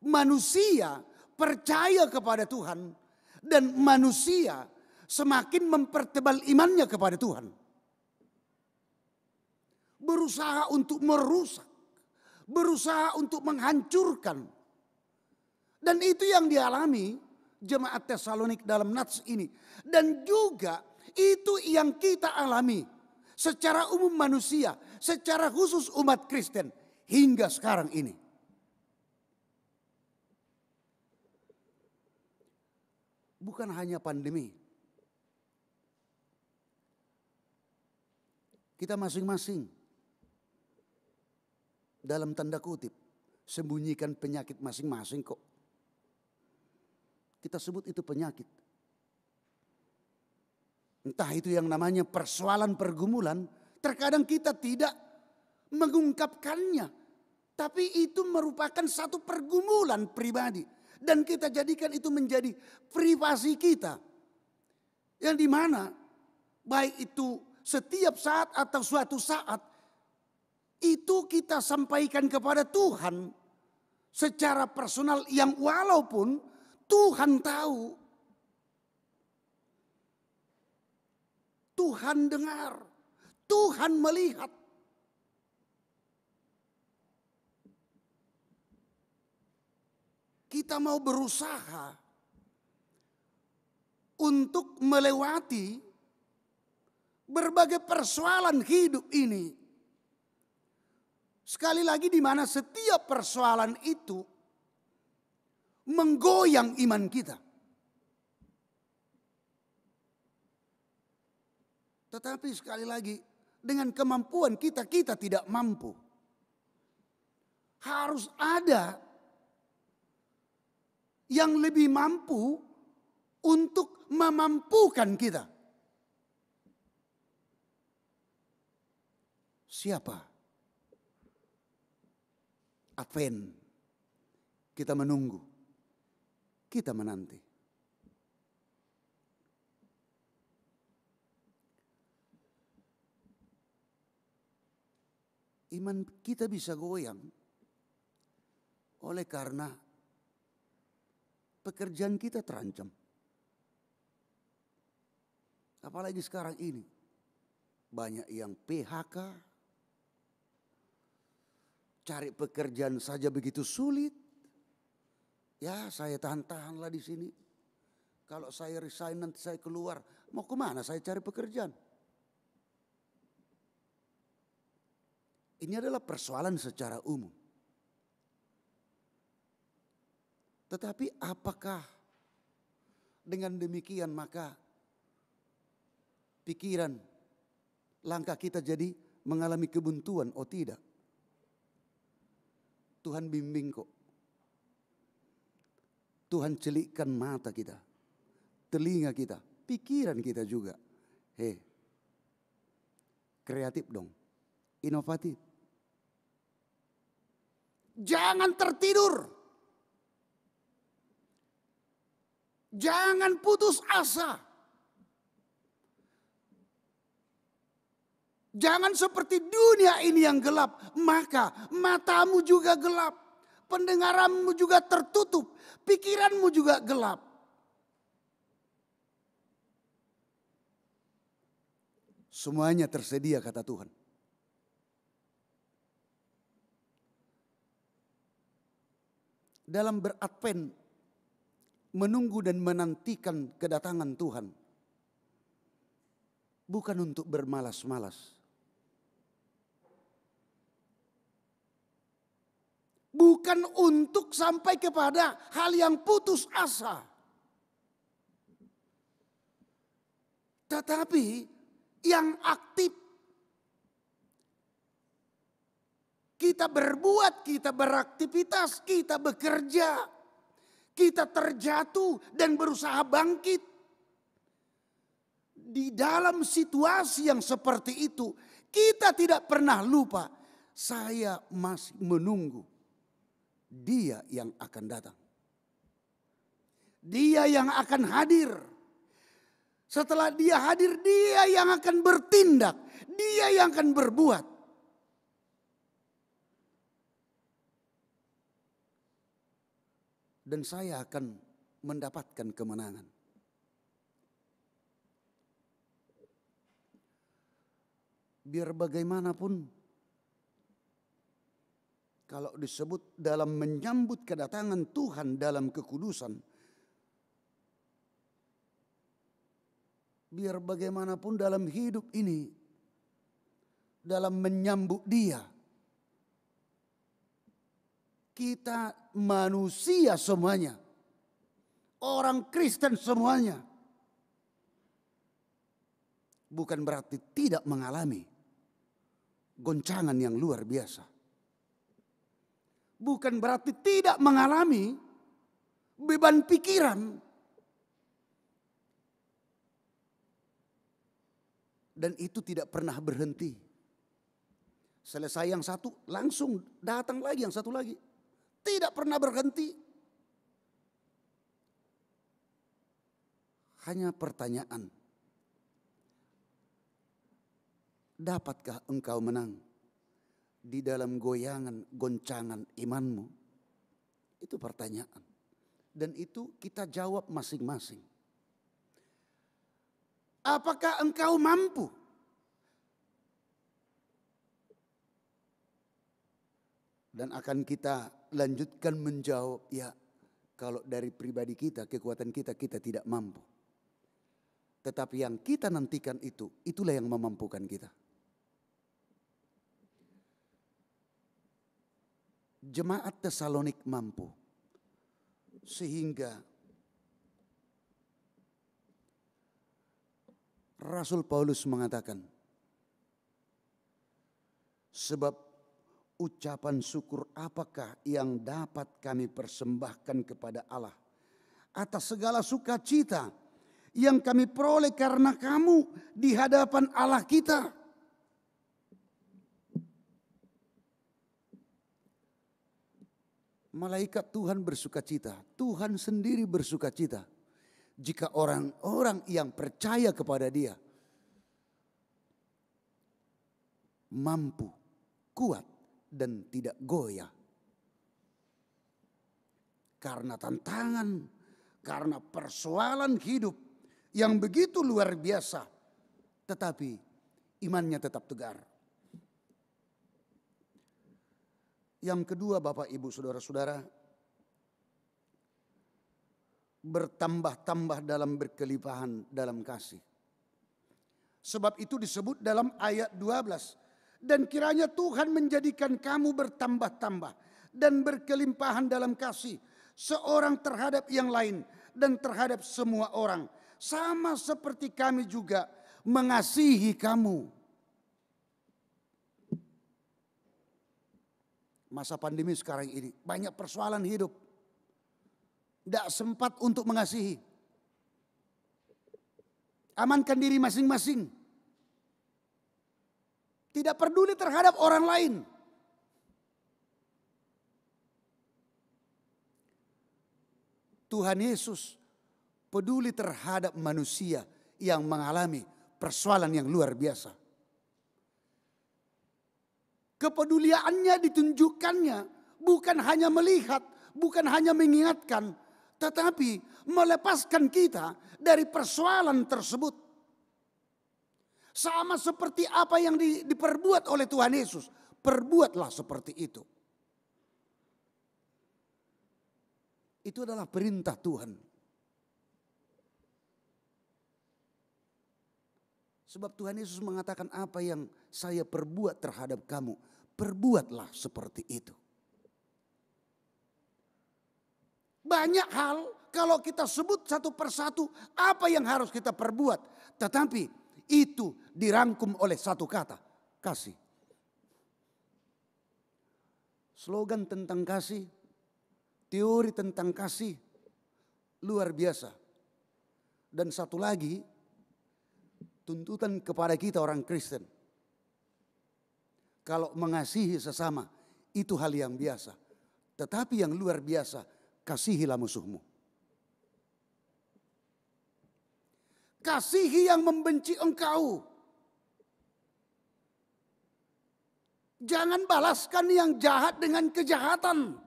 manusia percaya kepada Tuhan dan manusia semakin mempertebal imannya kepada Tuhan. Berusaha untuk merusak, berusaha untuk menghancurkan. Dan itu yang dialami jemaat Tesalonik dalam nats ini. Dan juga itu yang kita alami secara umum manusia, secara khusus umat Kristen hingga sekarang ini. Bukan hanya pandemi. Kita masing-masing dalam tanda kutip sembunyikan penyakit masing-masing kok. Kita sebut itu penyakit. Entah itu yang namanya persoalan pergumulan, terkadang kita tidak mengungkapkannya. Tapi itu merupakan satu pergumulan pribadi. Dan kita jadikan itu menjadi privasi kita. Yang dimana baik itu setiap saat atau suatu saat itu kita sampaikan kepada Tuhan secara personal, yang walaupun Tuhan tahu, Tuhan dengar, Tuhan melihat. Kita mau berusaha untuk melewati berbagai persoalan hidup ini. Sekali lagi, di mana setiap persoalan itu menggoyang iman kita. Tetapi sekali lagi, dengan kemampuan kita tidak mampu. Harus ada yang lebih mampu untuk memampukan kita. Siapa? Advent. Kita menunggu. Kita menanti. Iman kita bisa goyang oleh karena pekerjaan kita terancam. Apalagi sekarang ini banyak yang PHK, cari pekerjaan saja begitu sulit. Ya, saya tahan-tahanlah di sini. Kalau saya resign nanti saya keluar, mau kemana saya cari pekerjaan? Ini adalah persoalan secara umum. Tetapi apakah dengan demikian maka pikiran, langkah kita jadi mengalami kebuntuan? Oh tidak. Tuhan bimbing kok. Tuhan celikkan mata kita, telinga kita, pikiran kita juga. Kreatif dong, inovatif. Jangan tertidur. Jangan putus asa. Jangan seperti dunia ini yang gelap, maka matamu juga gelap, pendengaranmu juga tertutup, pikiranmu juga gelap. Semuanya tersedia kata Tuhan. Dalam beradvent, menunggu dan menantikan kedatangan Tuhan, bukan untuk bermalas-malas. Bukan untuk sampai kepada hal yang putus asa. Tetapi yang aktif. Kita berbuat, kita beraktivitas, kita bekerja. Kita terjatuh dan berusaha bangkit. Di dalam situasi yang seperti itu, kita tidak pernah lupa. Saya masih menunggu Dia yang akan datang. Dia yang akan hadir. Setelah Dia hadir, Dia yang akan bertindak. Dia yang akan berbuat. Dan saya akan mendapatkan kemenangan. Biar bagaimanapun, kalau disebut dalam menyambut kedatangan Tuhan dalam kekudusan, biar bagaimanapun dalam hidup ini, dalam menyambut Dia, kita manusia semuanya, orang Kristen semuanya, bukan berarti tidak mengalami goncangan yang luar biasa. Bukan berarti tidak mengalami beban pikiran. Dan itu tidak pernah berhenti. Selesai yang satu, langsung datang lagi yang satu lagi. Tidak pernah berhenti. Hanya pertanyaan. Dapatkah engkau menang di dalam goyangan, goncangan imanmu? Itu pertanyaan. Dan itu kita jawab masing-masing. Apakah engkau mampu? Dan akan kita lanjutkan menjawab, ya kalau dari pribadi kita, kekuatan kita, kita tidak mampu. Tetapi yang kita nantikan itu, itulah yang memampukan kita. Jemaat Tesalonik mampu. Sehingga Rasul Paulus mengatakan, sebab ucapan syukur apakah yang dapat kami persembahkan kepada Allah atas segala sukacita yang kami peroleh karena kamu di hadapan Allah kita. Malaikat Tuhan bersukacita, Tuhan sendiri bersukacita jika orang-orang yang percaya kepada Dia mampu kuat dan tidak goyah. Karena tantangan, karena persoalan hidup yang begitu luar biasa, tetapi imannya tetap tegar. Yang kedua, Bapak, Ibu, Saudara-saudara, bertambah-tambah dalam berkelimpahan dalam kasih. Sebab itu disebut dalam ayat 12. Dan kiranya Tuhan menjadikan kamu bertambah-tambah dan berkelimpahan dalam kasih, seorang terhadap yang lain dan terhadap semua orang, sama seperti kami juga mengasihi kamu. Masa pandemi sekarang ini banyak persoalan hidup, tidak sempat untuk mengasihi. Amankan diri masing-masing, tidak peduli terhadap orang lain. Tuhan Yesus peduli terhadap manusia yang mengalami persoalan yang luar biasa. Kepeduliannya ditunjukkannya bukan hanya melihat, bukan hanya mengingatkan, tetapi melepaskan kita dari persoalan tersebut. Sama seperti apa yang diperbuat oleh Tuhan Yesus, perbuatlah seperti itu. Itu adalah perintah Tuhan. Sebab Tuhan Yesus mengatakan, apa yang saya perbuat terhadap kamu, perbuatlah seperti itu. Banyak hal kalau kita sebut satu persatu apa yang harus kita perbuat. Tetapi itu dirangkum oleh satu kata, kasih. Slogan tentang kasih, teori tentang kasih, luar biasa. Dan satu lagi, tuntutan kepada kita orang Kristen. Kalau mengasihi sesama, itu hal yang biasa. Tetapi yang luar biasa, kasihilah musuhmu. Kasihi yang membenci engkau. Jangan balaskan yang jahat dengan kejahatan.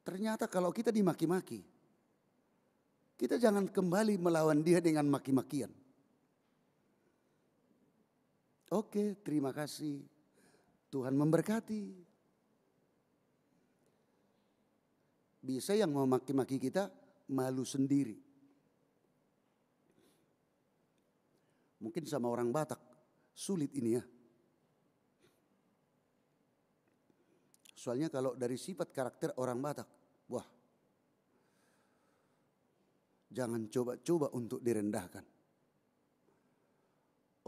Ternyata kalau kita dimaki-maki, kita jangan kembali melawan dia dengan maki-makian. Oke, terima kasih. Tuhan memberkati. Bisa yang mau maki-maki kita malu sendiri. Mungkin sama orang Batak sulit ini ya. Soalnya kalau dari sifat karakter orang Batak, wah, jangan coba-coba untuk direndahkan.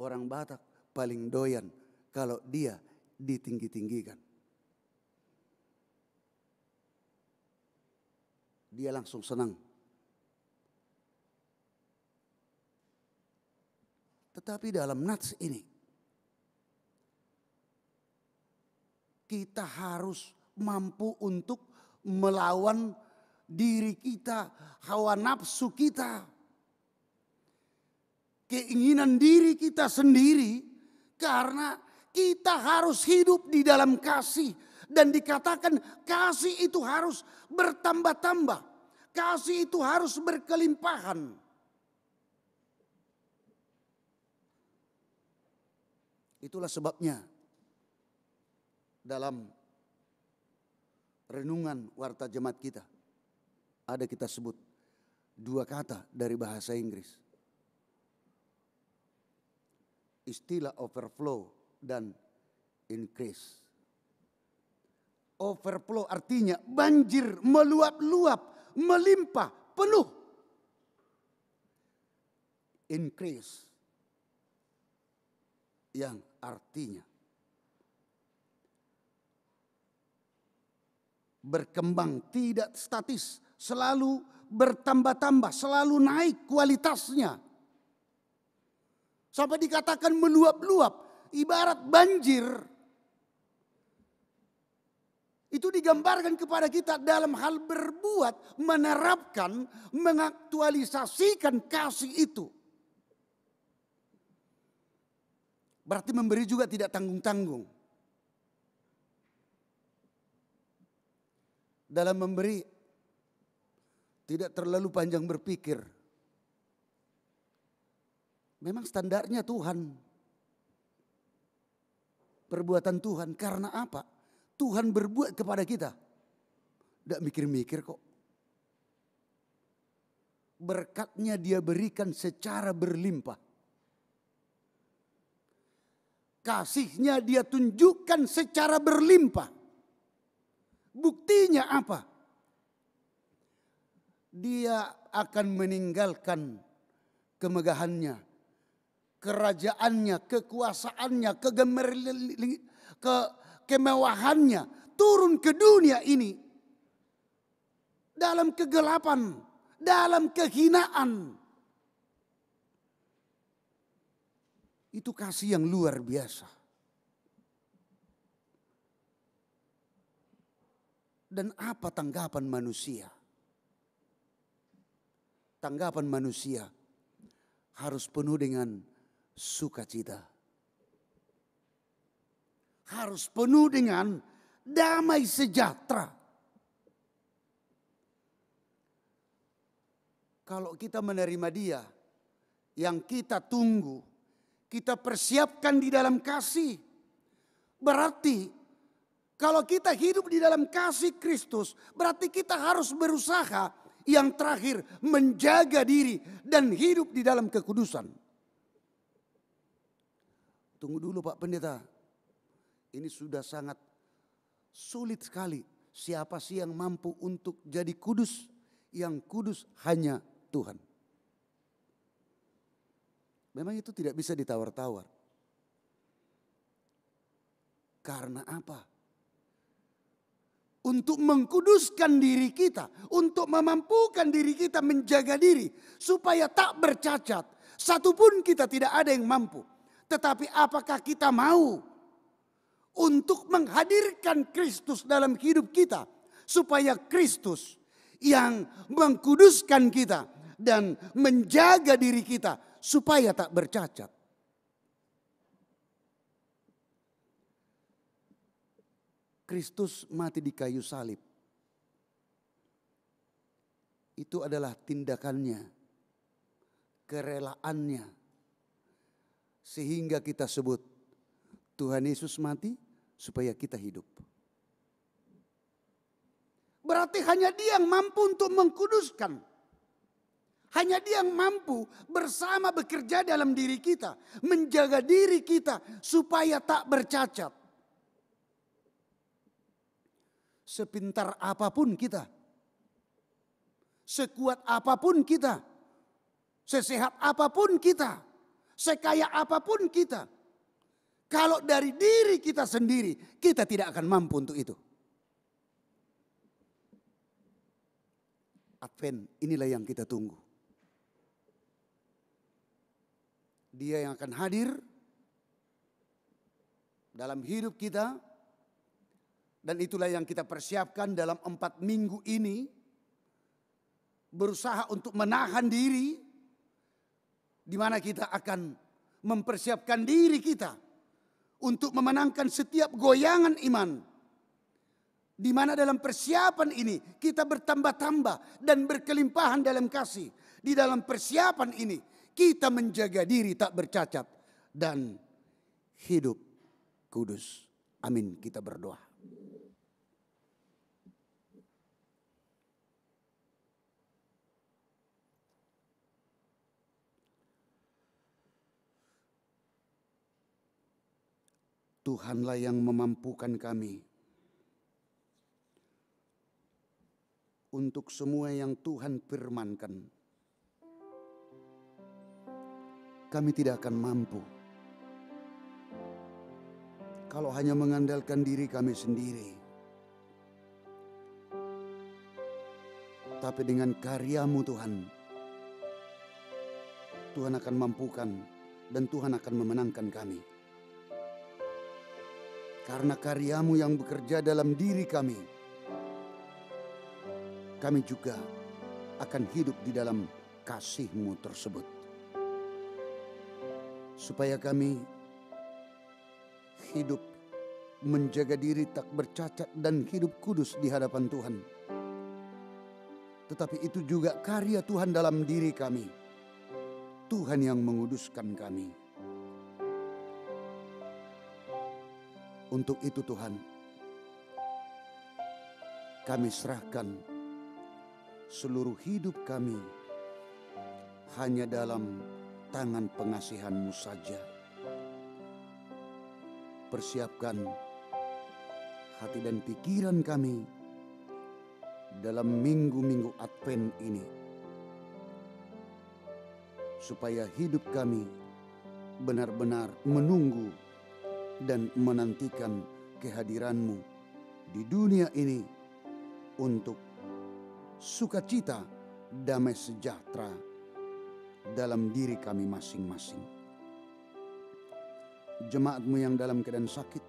Orang Batak paling doyan kalau dia ditinggi-tinggikan. Dia langsung senang. Tetapi dalam nats ini, kita harus mampu untuk melawan diri kita, hawa nafsu kita, keinginan diri kita sendiri, karena kita harus hidup di dalam kasih. Dan dikatakan kasih itu harus bertambah-tambah. Kasih itu harus berkelimpahan. Itulah sebabnya dalam renungan warta jemaat kita ada kita sebut dua kata dari bahasa Inggris. Istilah overflow dan increase. Overflow artinya banjir, meluap-luap, melimpah, penuh. Increase yang artinya berkembang, tidak statis, selalu bertambah-tambah, selalu naik kualitasnya. Sampai dikatakan meluap-luap, ibarat banjir. Itu digambarkan kepada kita dalam hal berbuat, menerapkan, mengaktualisasikan kasih itu. Berarti memberi juga tidak tanggung-tanggung. Dalam memberi tidak terlalu panjang berpikir. Memang standarnya Tuhan. Perbuatan Tuhan. Karena apa? Tuhan berbuat kepada kita. Tidak mikir-mikir kok. Berkatnya dia berikan secara berlimpah. Kasihnya dia tunjukkan secara berlimpah. Buktinya apa? Dia akan meninggalkan kemegahannya, kerajaannya, kekuasaannya, kemewahannya turun ke dunia ini dalam kegelapan, dalam kehinaan. Itu kasih yang luar biasa. Dan apa tanggapan manusia? Tanggapan manusia harus penuh dengan sukacita. Harus penuh dengan damai sejahtera. Kalau kita menerima dia, yang kita tunggu, kita persiapkan di dalam kasih. Berarti kalau kita hidup di dalam kasih Kristus, berarti kita harus berusaha yang terakhir menjaga diri dan hidup di dalam kekudusan. Tunggu dulu Pak Pendeta. Ini sudah sangat sulit sekali. Siapa sih yang mampu untuk jadi kudus? Yang kudus hanya Tuhan. Memang itu tidak bisa ditawar-tawar. Karena apa? Untuk mengkuduskan diri kita, untuk memampukan diri kita menjaga diri supaya tak bercacat. Satupun kita tidak ada yang mampu. Tetapi apakah kita mau untuk menghadirkan Kristus dalam hidup kita supaya Kristus yang mengkuduskan kita dan menjaga diri kita supaya tak bercacat. Kristus mati di kayu salib. Itu adalah tindakannya, kerelaannya. Sehingga kita sebut Tuhan Yesus mati supaya kita hidup. Berarti hanya Dia yang mampu untuk mengkuduskan. Hanya Dia yang mampu bersama bekerja dalam diri kita. Menjaga diri kita supaya tak bercacat. Sepintar apapun kita. Sekuat apapun kita. Sesehat apapun kita. Sekaya apapun kita. Kalau dari diri kita sendiri, kita tidak akan mampu untuk itu. Advent, inilah yang kita tunggu. Dia yang akan hadir dalam hidup kita. Dan itulah yang kita persiapkan dalam 4 minggu ini. Berusaha untuk menahan diri. Di mana kita akan mempersiapkan diri kita. Untuk memenangkan setiap goyangan iman. Di mana dalam persiapan ini kita bertambah-tambah dan berkelimpahan dalam kasih. Di dalam persiapan ini kita menjaga diri tak bercacat. Dan hidup kudus. Amin, kita berdoa. Tuhanlah yang memampukan kami untuk semua yang Tuhan firmankan. Kami tidak akan mampu kalau hanya mengandalkan diri kami sendiri. Tapi dengan karya-Mu Tuhan, Tuhan akan mampukan dan Tuhan akan memenangkan kami. Karena karya-Mu yang bekerja dalam diri kami, kami juga akan hidup di dalam kasih-Mu tersebut. Supaya kami hidup, menjaga diri tak bercacat dan hidup kudus di hadapan Tuhan. Tetapi itu juga karya Tuhan dalam diri kami. Tuhan yang menguduskan kami. Untuk itu Tuhan, kami serahkan seluruh hidup kami hanya dalam tangan pengasihan-Mu saja. Persiapkan hati dan pikiran kami dalam minggu-minggu Advent ini, supaya hidup kami benar-benar menunggu dan menantikan kehadiran-Mu di dunia ini untuk sukacita, damai sejahtera dalam diri kami masing-masing. Jemaat-Mu yang dalam keadaan sakit,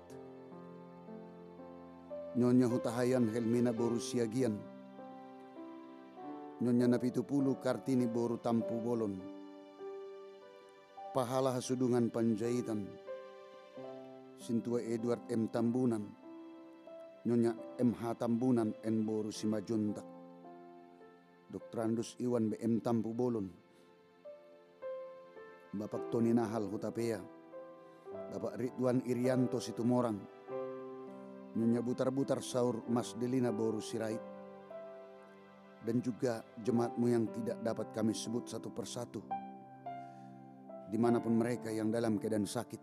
Nyonya Hutahayan Helmina Boru Siagian, Nyonya Napitupulu Kartini Boru Tampu Bolon, Pahala Hasudungan Panjaitan, Sintua Edward M. Tambunan, Nyonya M.H. Tambunan N. Boru Simajuntak, Dr. Andus Iwan B.M. Tampu Bolon, Bapak Tony Nahal Hutapea, Bapak Ridwan Irianto Situmorang, Nyonya Butar-Butar Saur Mas Delina Boru Sirait, dan juga jemaat-Mu yang tidak dapat kami sebut satu persatu, dimanapun mereka yang dalam keadaan sakit.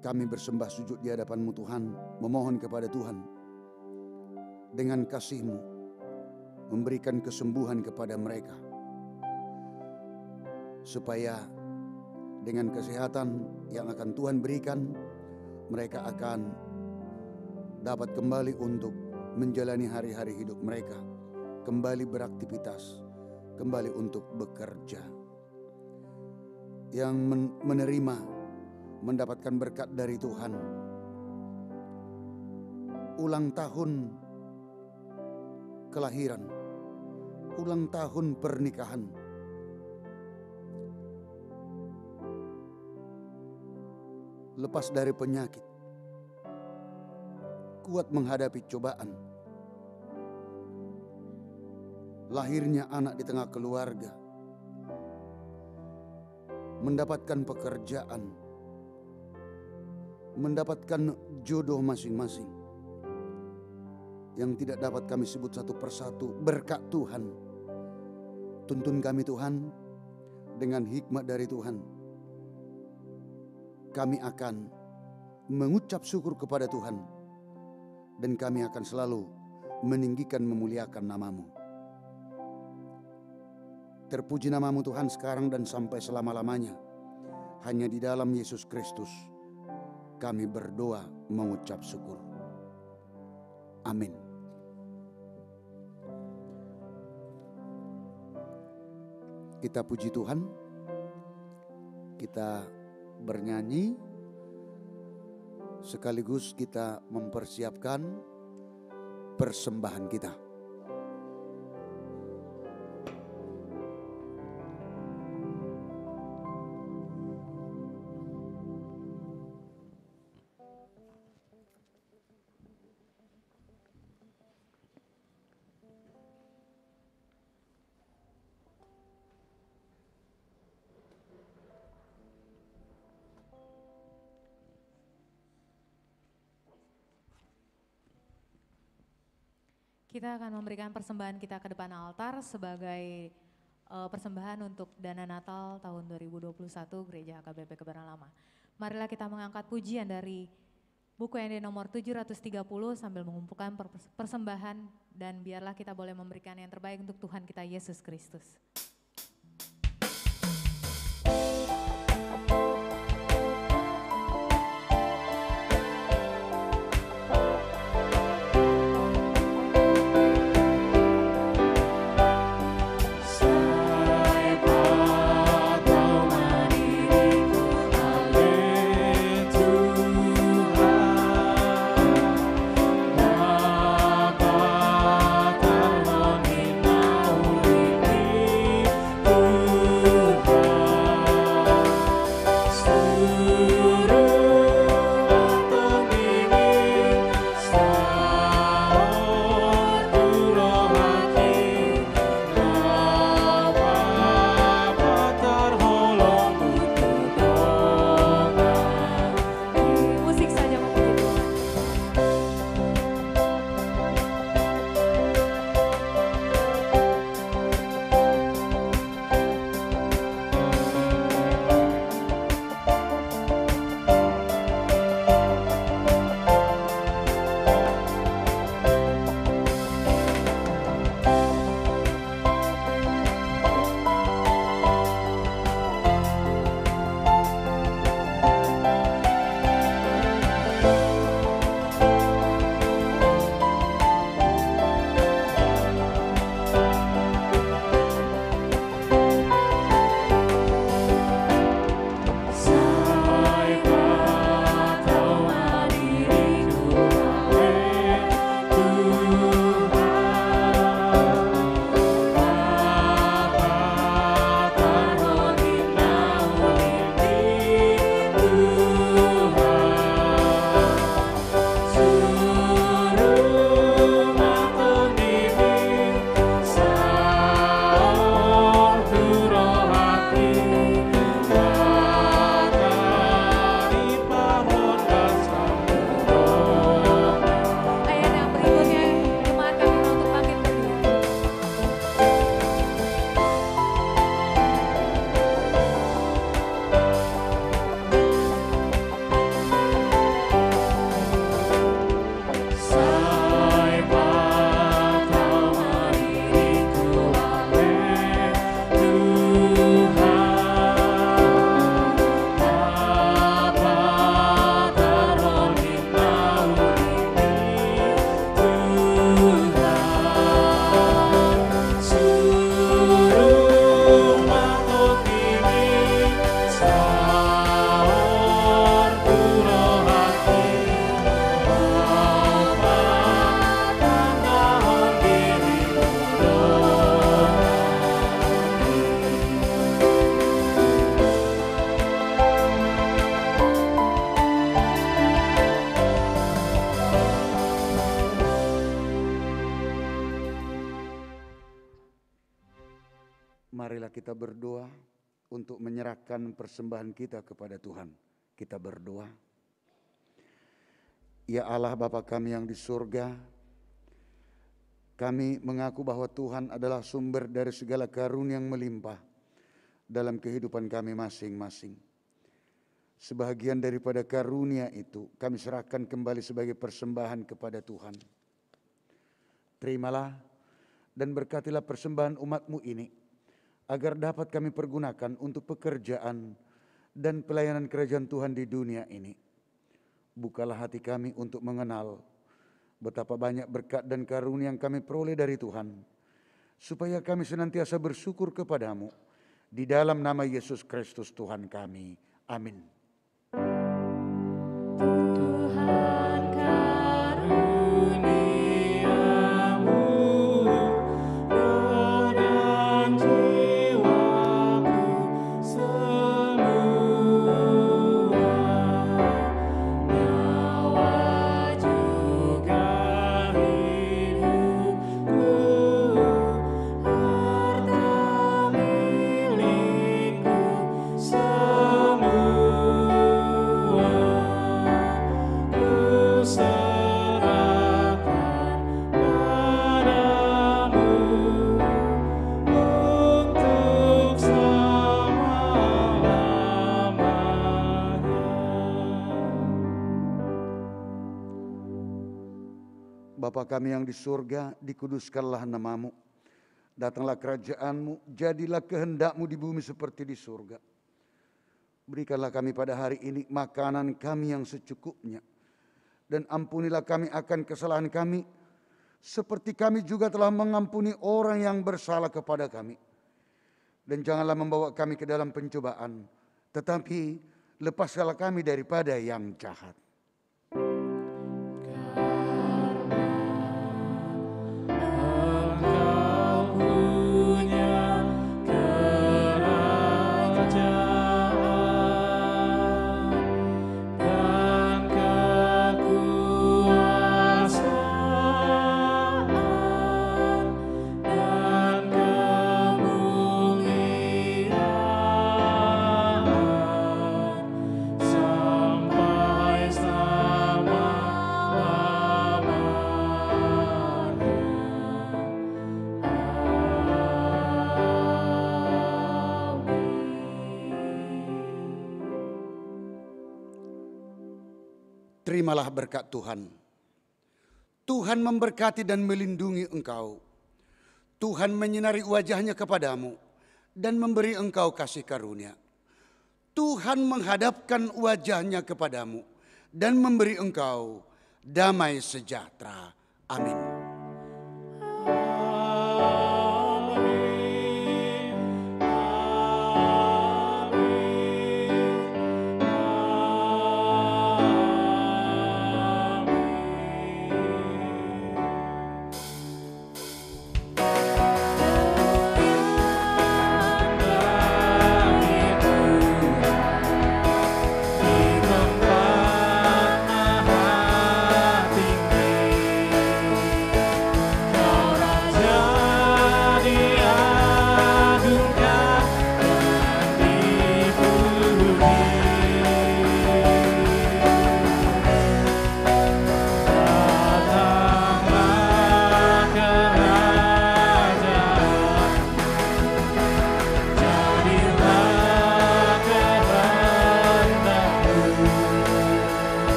Kami bersembah sujud di hadapan-Mu Tuhan, memohon kepada Tuhan dengan kasih-Mu memberikan kesembuhan kepada mereka, supaya dengan kesehatan yang akan Tuhan berikan, mereka akan dapat kembali untuk menjalani hari-hari hidup mereka, kembali beraktivitas, kembali untuk bekerja. Yang menerima, mendapatkan berkat dari Tuhan, ulang tahun kelahiran, ulang tahun pernikahan, lepas dari penyakit, kuat menghadapi cobaan, lahirnya anak di tengah keluarga, mendapatkan pekerjaan, mendapatkan jodoh masing-masing yang tidak dapat kami sebut satu persatu, berkat Tuhan. Tuntun kami Tuhan dengan hikmat dari Tuhan. Kami akan mengucap syukur kepada Tuhan, dan kami akan selalu meninggikan, memuliakan nama-Mu. Terpuji nama-Mu Tuhan sekarang dan sampai selama-lamanya. Hanya di dalam Yesus Kristus kami berdoa mengucap syukur. Amin. Kita puji Tuhan. Kita bernyanyi sekaligus kita mempersiapkan persembahan kita. Kita akan memberikan persembahan kita ke depan altar sebagai persembahan untuk dana Natal tahun 2021 Gereja HKBP Kebayoran Lama. Marilah kita mengangkat pujian dari buku ND nomor 730 sambil mengumpulkan persembahan, dan biarlah kita boleh memberikan yang terbaik untuk Tuhan kita Yesus Kristus. Bapa, Marilah kita berdoa untuk menyerahkan persembahan kita kepada Tuhan. Kita berdoa. Ya Allah Bapa kami yang di surga, kami mengaku bahwa Tuhan adalah sumber dari segala karunia yang melimpah dalam kehidupan kami masing-masing. Sebahagian daripada karunia itu kami serahkan kembali sebagai persembahan kepada Tuhan. Terimalah dan berkatilah persembahan umat-Mu ini, agar dapat kami pergunakan untuk pekerjaan dan pelayanan kerajaan Tuhan di dunia ini. Bukalah hati kami untuk mengenal betapa banyak berkat dan karunia yang kami peroleh dari Tuhan, supaya kami senantiasa bersyukur kepadamu. Di dalam nama Yesus Kristus Tuhan kami. Amin. Tuhan karuniamu roh dan jiwaku semua, nyawa juga hidupku, harta milikku semua. Bapa kami yang di surga, dikuduskanlah nama-Mu. Datanglah kerajaan-Mu, jadilah kehendak-Mu di bumi seperti di surga. Berikanlah kami pada hari ini makanan kami yang secukupnya. Dan ampunilah kami akan kesalahan kami, seperti kami juga telah mengampuni orang yang bersalah kepada kami. Dan janganlah membawa kami ke dalam pencobaan, tetapi lepaskanlah kami daripada yang jahat. Terimalah berkat Tuhan. Tuhan memberkati dan melindungi engkau. Tuhan menyinari wajahnya kepadamu dan memberi engkau kasih karunia. Tuhan menghadapkan wajahnya kepadamu dan memberi engkau damai sejahtera. Amin.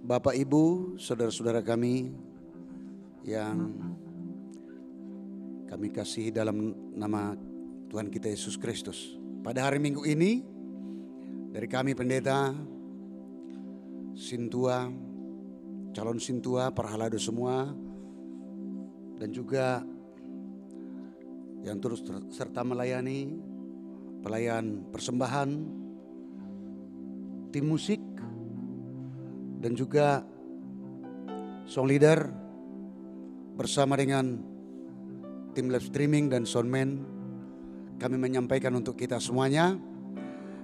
Bapak, Ibu, saudara-saudara kami yang kami kasihi dalam nama Tuhan kita Yesus Kristus. Pada hari Minggu ini, dari kami pendeta Sintua calon sintua, para halado semua, dan juga yang terus serta melayani, pelayan persembahan, tim musik, dan juga song leader bersama dengan tim live streaming dan soundman. Kami menyampaikan untuk kita semuanya,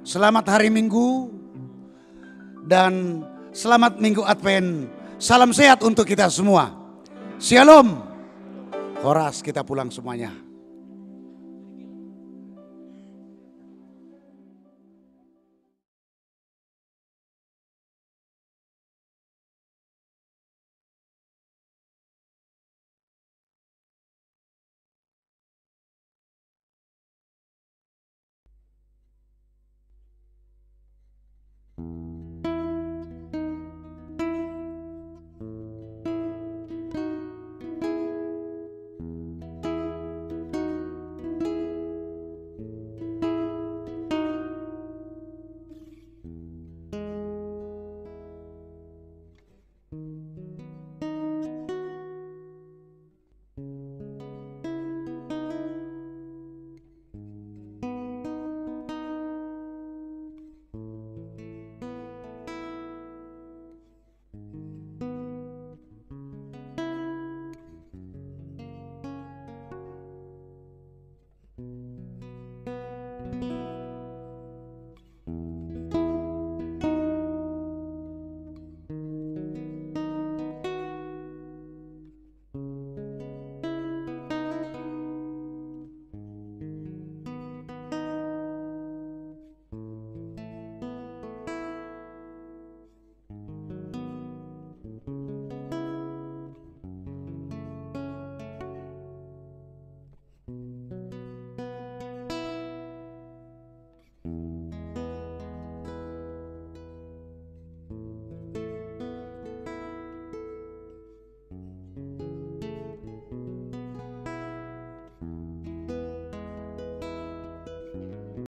selamat hari Minggu dan selamat Minggu Advent. Salam sehat untuk kita semua. Shalom. Horas, kita pulang semuanya.